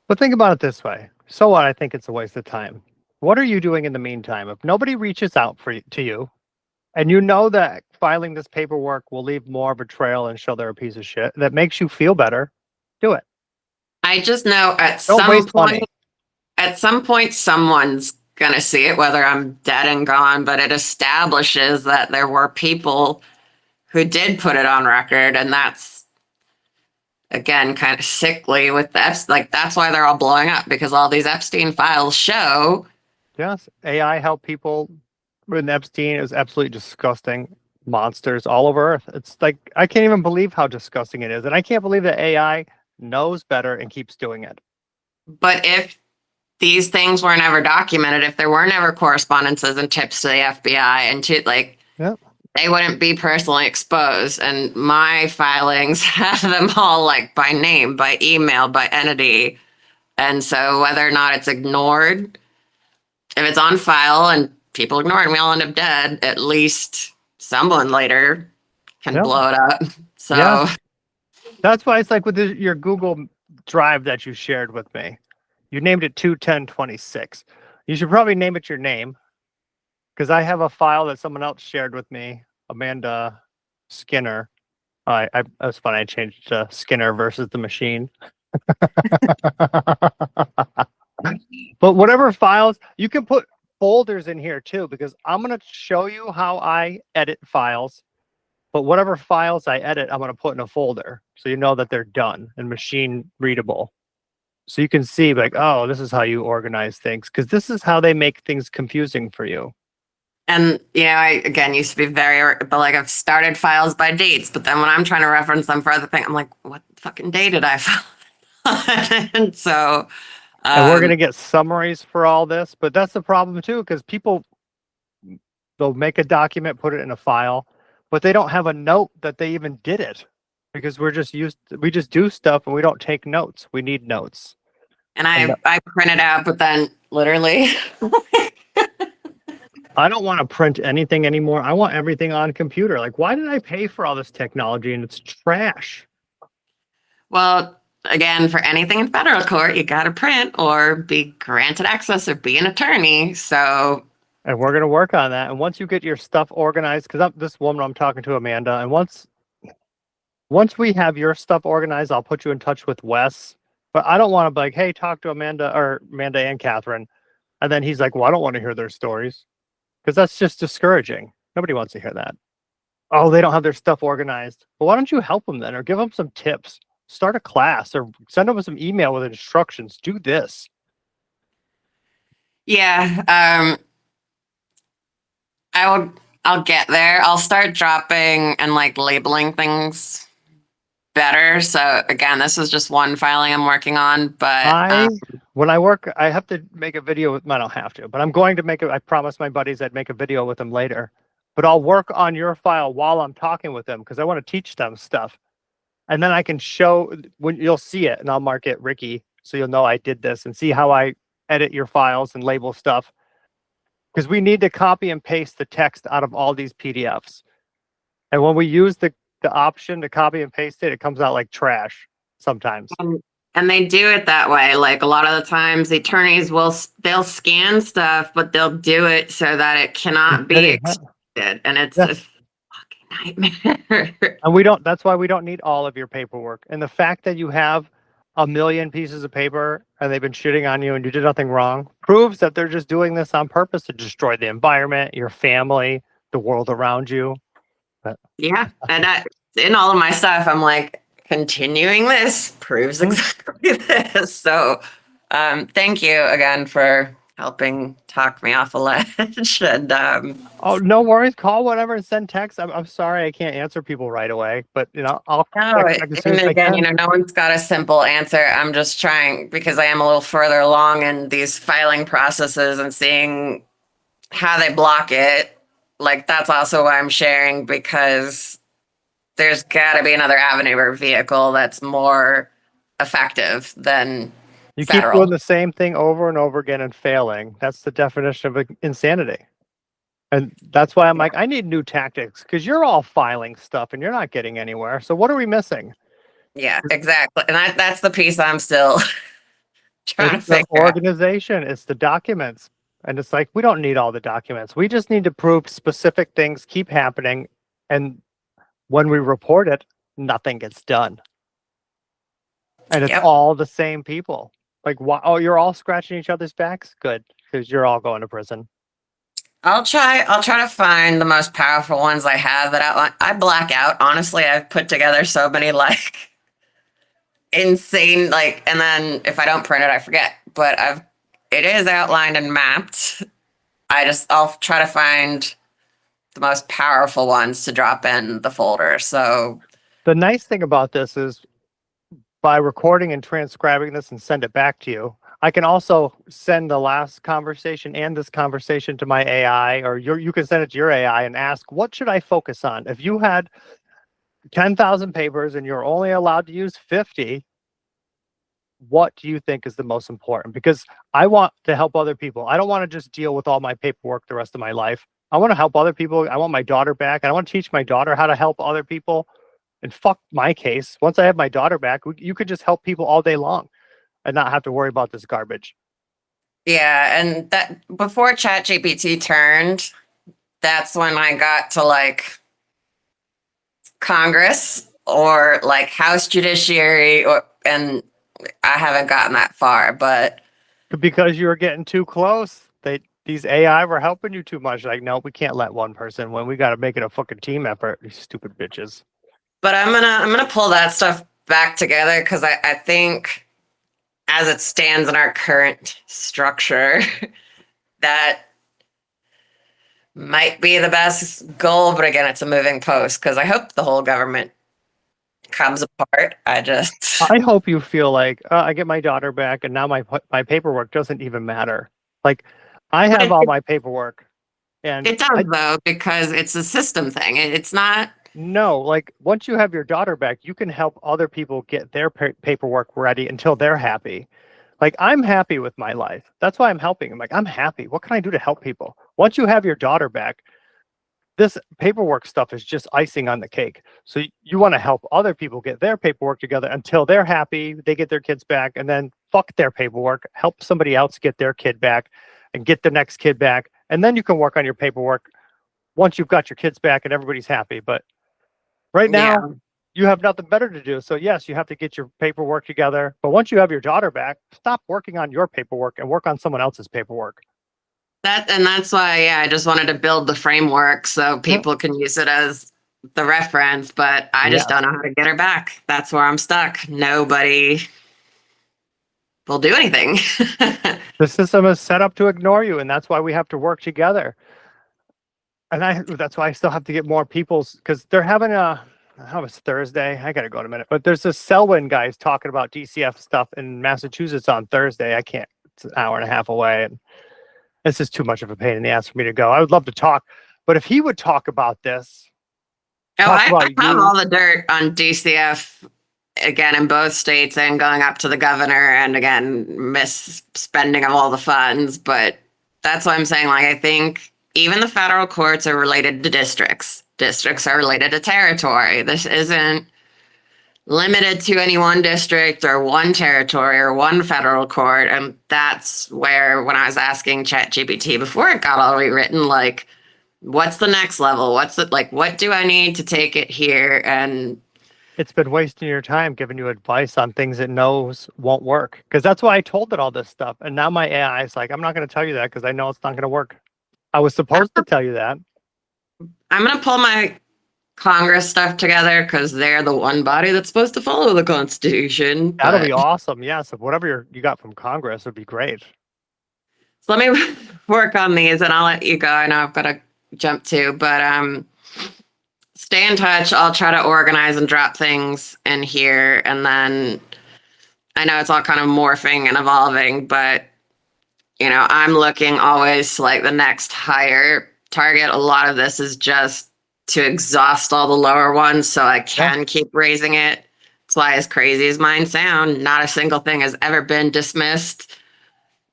But think about it this way. So what? I think it's a waste of time. What are you doing in the meantime? If nobody reaches out to you, and you know that filing this paperwork will leave more of a trail and show they're a piece of shit, that makes you feel better, do it. I just know Don't waste money. at some point, someone's going to see it, whether I'm dead and gone, but it establishes that there were people who did put it on record. And that's, again, kind of sickly with the like, that's why they're all blowing up, because all these Epstein files show. Yes, AI helped people with Epstein. It was absolutely disgusting. Monsters all over Earth. It's like, I can't even believe how disgusting it is. And I can't believe that AI knows better and keeps doing it. But if these things were never documented, if there were never correspondences and tips to the FBI and to like, yep, they wouldn't be personally exposed. And my filings have them all like by name, by email, by entity. And so whether or not it's ignored, if it's on file and people ignore it and we all end up dead, at least someone later can yep. blow it up. So yeah. That's why it's like with your Google Drive that you shared with me. You named it 21026. You should probably name it your name, because I have a file that someone else shared with me, Amanda Skinner. That's funny. I changed to Skinner versus the machine. But whatever files, you can put folders in here too, because I'm going to show you how I edit files. But whatever files I edit, I'm going to put in a folder, so you know that they're done and machine readable. So you can see like, oh, this is how you organize things, because this is how they make things confusing for you. And I again used to be but like I've started files by dates, but then when I'm trying to reference them for other things, I'm like, what fucking day did I file? And so and we're going to get summaries for all this, but that's the problem too, because people, they'll make a document, put it in a file, but they don't have a note that they even did it, because we just do stuff and we don't take notes. We need notes. And I print it out, but then literally I don't want to print anything anymore. I want everything on computer. Like, why did I pay for all this technology and it's trash? Well, again, for anything in federal court, you got to print or be granted access or be an attorney. So, and we're going to work on that. And once you get your stuff organized, because this woman I'm talking to, Amanda, and once we have your stuff organized, I'll put you in touch with Wes. But I don't want to be like, hey, talk to Amanda and Kathryn. And then he's like, well, I don't want to hear their stories, because that's just discouraging. Nobody wants to hear that. Oh, they don't have their stuff organized. Well, why don't you help them then, or give them some tips? Start a class or send them some email with instructions. Do this. Yeah. I'll get there. I'll start dropping and like labeling things better. So again, this is just one filing I'm working on, but when I work, I have to make a video with, I don't have to, but I'm going to make it. I promised my buddies I'd make a video with them later, but I'll work on your file while I'm talking with them, because I want to teach them stuff. And then I can show, when you'll see it, and I'll mark it Ricky, so you'll know I did this, and see how I edit your files and label stuff. Because we need to copy and paste the text out of all these PDFs. And when we use the option to copy and paste it, it comes out like trash sometimes. And they do it that way. Like a lot of the times the attorneys they'll scan stuff, but they'll do it so that it cannot be extended. And it's a fucking nightmare. And that's why we don't need all of your paperwork. And the fact that you have 1 million pieces of paper and they've been shitting on you and you did nothing wrong proves that they're just doing this on purpose to destroy the environment, your family, the world around you. But yeah. And in all of my stuff, I'm like, continuing this proves exactly this. So thank you again for helping talk me off a ledge. And Oh, no worries. Call whatever and send text. I'm sorry I can't answer people right away, but I'll no, text back as soon and as I again, can. no one's got a simple answer. I'm just trying because I am a little further along in these filing processes and seeing how they block it. Like that's also why I'm sharing, because there's got to be another avenue or vehicle that's more effective than You keep doing federal. the same thing over and over again and failing. That's the definition of insanity. And that's why I'm like, I need new tactics because you're all filing stuff and you're not getting anywhere. So what are we missing? Yeah, exactly. And that's the piece I'm still trying It's to the figure out. organization, it's the documents. And it's like, we don't need all the documents. We just need to prove specific things keep happening. And when we report it, nothing gets done. And it's Yep. all the same people. Like, why? Oh, you're all scratching each other's backs? Good, because you're all going to prison. I'll try to find the most powerful ones I have that outline. I black out. Honestly, I've put together so many like insane and then if I don't print it, I forget. But it is outlined and mapped. I'll try to find the most powerful ones to drop in the folder. So The nice thing about this is by recording and transcribing this and send it back to you, I can also send the last conversation and this conversation to my AI, or you can send it to your AI and ask, what should I focus on? If you had 10,000 papers and you're only allowed to use 50, what do you think is the most important? Because I want to help other people. I don't want to just deal with all my paperwork the rest of my life. I want to help other people. I want my daughter back. I want to teach my daughter how to help other people. And fuck my case. Once I have my daughter back, you could just help people all day long and not have to worry about this garbage. yeah, and that before ChatGPT turned, that's when I got to like Congress or like House Judiciary, and I haven't gotten that far, but Because you were getting too close. These AI were helping you too much. Like, no, we can't let one person win. We got to make it a fucking team effort. These stupid bitches. I'm gonna pull that stuff back together because I think as it stands in our current structure, that might be the best goal. But again, it's a moving post because I hope the whole government comes apart. I hope you feel like I get my daughter back, and now my paperwork doesn't even matter. Like, I have all my paperwork, and it does though because it's a system thing. It's not. No, like once you have your daughter back, you can help other people get their paperwork ready until they're happy. Like, I'm happy with my life. That's why I'm helping. I'm like, I'm happy. What can I do to help people? Once you have your daughter back, this paperwork stuff is just icing on the cake. So you want to help other people get their paperwork together until they're happy, they get their kids back, and then fuck their paperwork, help somebody else get their kid back and get the next kid back. And then you can work on your paperwork once you've got your kids back and everybody's happy. But right now, Yeah. you have nothing better to do. So yes, you have to get your paperwork together. But once you have your daughter back, stop working on your paperwork and work on someone else's paperwork. That's why, yeah, I just wanted to build the framework so people can use it as the reference, but I just don't know how to get her back. That's where I'm stuck. Nobody will do anything. The system is set up to ignore you, and that's why we have to work together. And that's why I still have to get more people's, because they're having it's Thursday. I gotta go in a minute. But there's this Selwyn guys talking about DCF stuff in Massachusetts on Thursday. I can't, it's an hour and a half away. And this is too much of a pain in the ass for me to go. I would love to talk, but if he would talk about this, I have all the dirt on DCF again in both states and going up to the governor and again misspending of all the funds. But that's why I'm saying, like, I think even the federal courts are related to districts. Districts are related to territory. This isn't limited to any one district or one territory or one federal court. And that's where, when I was asking ChatGPT before it got all rewritten, like, what's the next level? What do I need to take it here? And it's been wasting your time giving you advice on things it knows won't work. Because that's why I told it all this stuff. And now my AI is like, I'm not going to tell you that because I know it's not going to work. I was supposed to tell you that. I'm going to pull my Congress stuff together because they're the one body that's supposed to follow the Constitution. That'll be awesome. Yes. Whatever you got from Congress would be great. let me work on these and I'll let you go. I know I've got to jump too, but stay in touch. I'll try to organize and drop things in here. And then I know it's all kind of morphing and evolving, but I'm looking always to like the next higher target. A lot of this is just to exhaust all the lower ones so I can keep raising it. That's why, as crazy as mine sound, not a single thing has ever been dismissed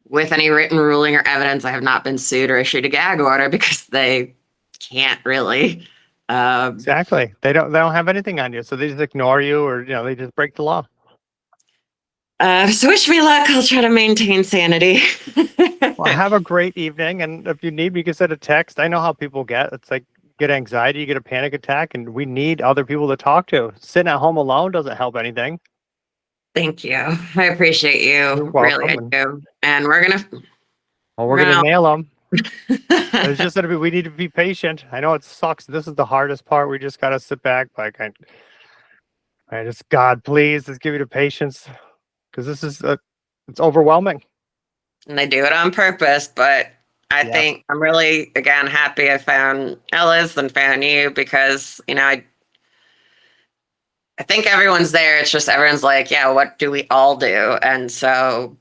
with any written ruling or evidence. I have not been sued or issued a gag order because they can't really. Exactly. They don't have anything on you, so they just ignore you, or they just break the law. So wish me luck. I'll try to maintain sanity. Well, have a great evening, and if you need me, you can send a text. I know how people get. It's like get anxiety, you get a panic attack, and we need other people to talk to. Sitting at home alone doesn't help anything. Thank you. I appreciate you. Really, I do. And we're gonna nail them. It's just that we need to be patient. I know it sucks. This is the hardest part. We just gotta sit back. Like I just, God, please, just give me the patience, because this is it's overwhelming. And they do it on purpose, but I think I'm really, again, happy I found Ellis and found you, because I think everyone's there. It's just everyone's like, yeah, what do we all do? And so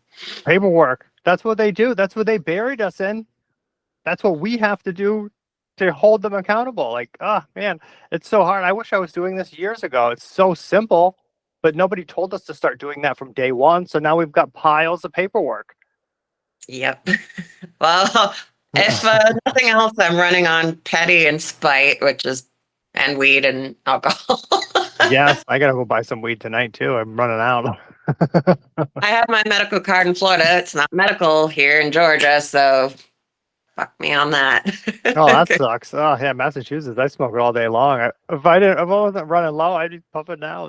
paperwork. That's what they do. That's what they buried us in. That's what we have to do to hold them accountable. Like, oh man, it's so hard. I wish I was doing this years ago. It's so simple, but nobody told us to start doing that from day one. So now we've got piles of paperwork. Yep. Well, if nothing else, I'm running on petty and spite, and weed and alcohol. Yes, I gotta go buy some weed tonight too. I'm running out. I have my medical card in Florida. It's not medical here in Georgia, so fuck me on that. Oh, that sucks. Oh yeah, Massachusetts. I smoke it all day long. If I wasn't running low, I'd be pumping now.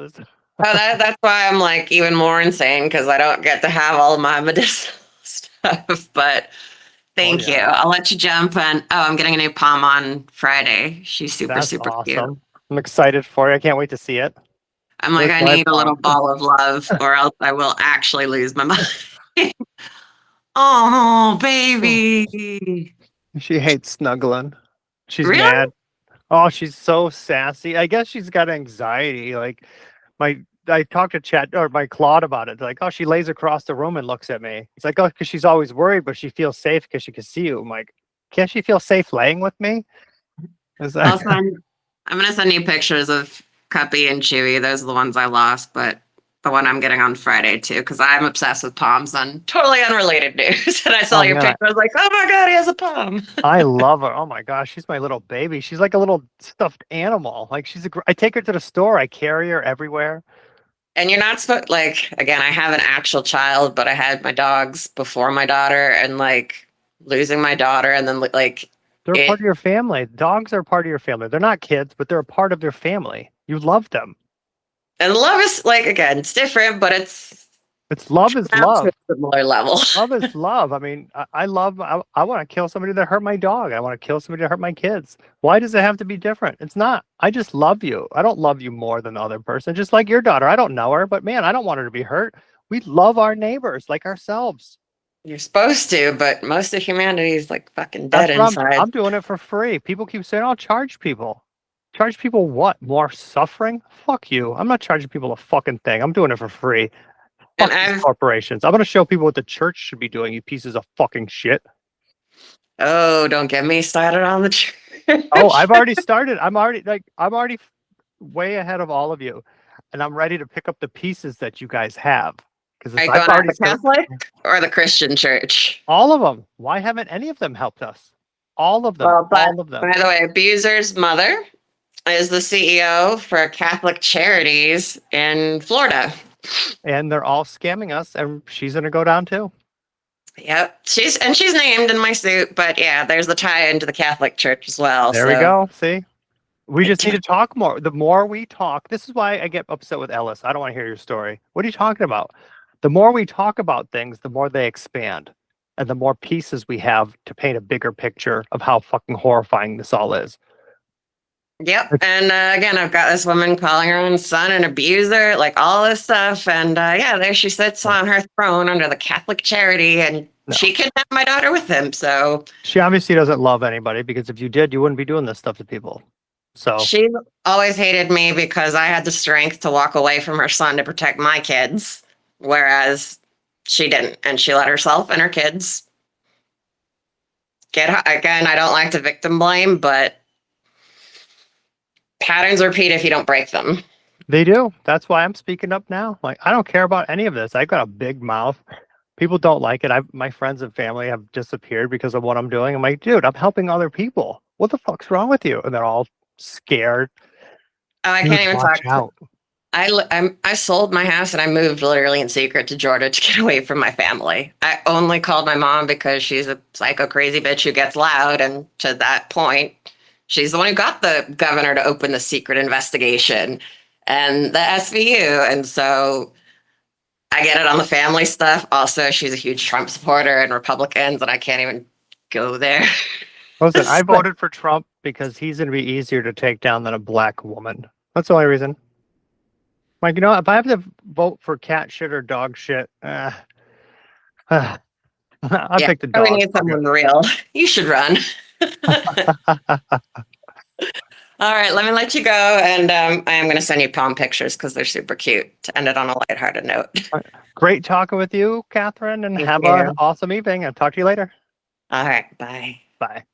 That's why I'm like even more insane, because I don't get to have all my medicinal stuff. But thank you. I'll let you jump. And I'm getting a new palm on Friday. She's super awesome. Cute. I'm excited for you. I can't wait to see it. I'm like, I need a little ball of love, or else I will actually lose my mind. Oh, baby. She hates snuggling. She's really? mad. Oh, she's so sassy. I guess she's got anxiety. Like I talked to Chat or my Claude about it. They're like, oh, she lays across the room and looks at me. It's like, oh, because she's always worried, but she feels safe because she can see you. I'm like, can't she feel safe laying with me? I'm gonna send you pictures of Cuppy and Chewy. Those are the ones I lost, but the one I'm getting on Friday too, because I'm obsessed with palms on totally unrelated news. And I saw your picture. I was like, oh my God, he has a palm. I love her. Oh my gosh, she's my little baby. She's like a little stuffed animal. Like I take her to the store. I carry her everywhere. And you're not supposed, like, again, I have an actual child, but I had my dogs before my daughter, and like losing my daughter, and then like they're part of your family. Dogs are part of your family. They're not kids, but they're a part of your family. You love them. And love is like, again, it's different, but it's love is love. Similar level. Love is love. I mean, I want to kill somebody that hurt my dog. I want to kill somebody that hurt my kids. Why does it have to be different? It's not. I just love you. I don't love you more than the other person. Just like your daughter. I don't know her, but man, I don't want her to be hurt. We love our neighbors like ourselves. You're supposed to, but most of humanity is like fucking dead inside. I'm doing it for free. People keep saying, I'll charge people. Charge people what? More suffering? Fuck you. I'm not charging people a fucking thing. I'm doing it for free. Fuck these corporations. I'm going to show people what the church should be doing, you pieces of fucking shit. Oh, don't get me started on the church. Oh, I've already started. I'm already way ahead of all of you. And I'm ready to pick up the pieces that you guys have. Are you going to the Catholic or the Christian church? All of them. Why haven't any of them helped us? All of them. Well, all of them. By the way, Abuser's mother is the CEO for Catholic Charities in Florida. And they're all scamming us, and she's going to go down too. Yep. She's named in my suit, but yeah, there's the tie into the Catholic Church as well. There we go. See? We just need to talk more. The more we talk, this is why I get upset with Ellis. I don't want to hear your story. What are you talking about? The more we talk about things, the more they expand. And the more pieces we have to paint a bigger picture of how fucking horrifying this all is. Yep. And again, I've got this woman calling her own son an abuser, like all this stuff. And yeah, there she sits on her throne under the Catholic charity and No. She kidnapped my daughter with him. So She obviously doesn't love anybody, because if you did, you wouldn't be doing this stuff to people. So she always hated me because I had the strength to walk away from her son to protect my kids, whereas she didn't. And she let herself and her kids again, I don't like to victim blame, but patterns repeat if you don't break them. they do. That's why I'm speaking up now. Like, I don't care about any of this. I've got a big mouth. People don't like it. My friends and family have disappeared because of what I'm doing. I'm like, dude, I'm helping other people. What the fuck's wrong with you? And they're all scared. Oh, I Dude, can't even watch talk. out. I sold my house and I moved literally in secret to Georgia to get away from my family. I only called my mom because she's a psycho crazy bitch who gets loud, and to that point, she's the one who got the governor to open the secret investigation and the SVU. And so I get it on the family stuff. Also, she's a huge Trump supporter and Republicans, and I can't even go there. Listen, I voted for Trump because he's going to be easier to take down than a black woman. That's the only reason. Like, you know, if I have to vote for cat shit or dog shit, I'll pick the dog. We need someone real. You should run. All right, let me let you go. And I am going to send you prom pictures because they're super cute to end it on a lighthearted note. Great talking with you, Kathryn, and Thank have you. an awesome evening. I'll talk to you later. All right, bye. Bye.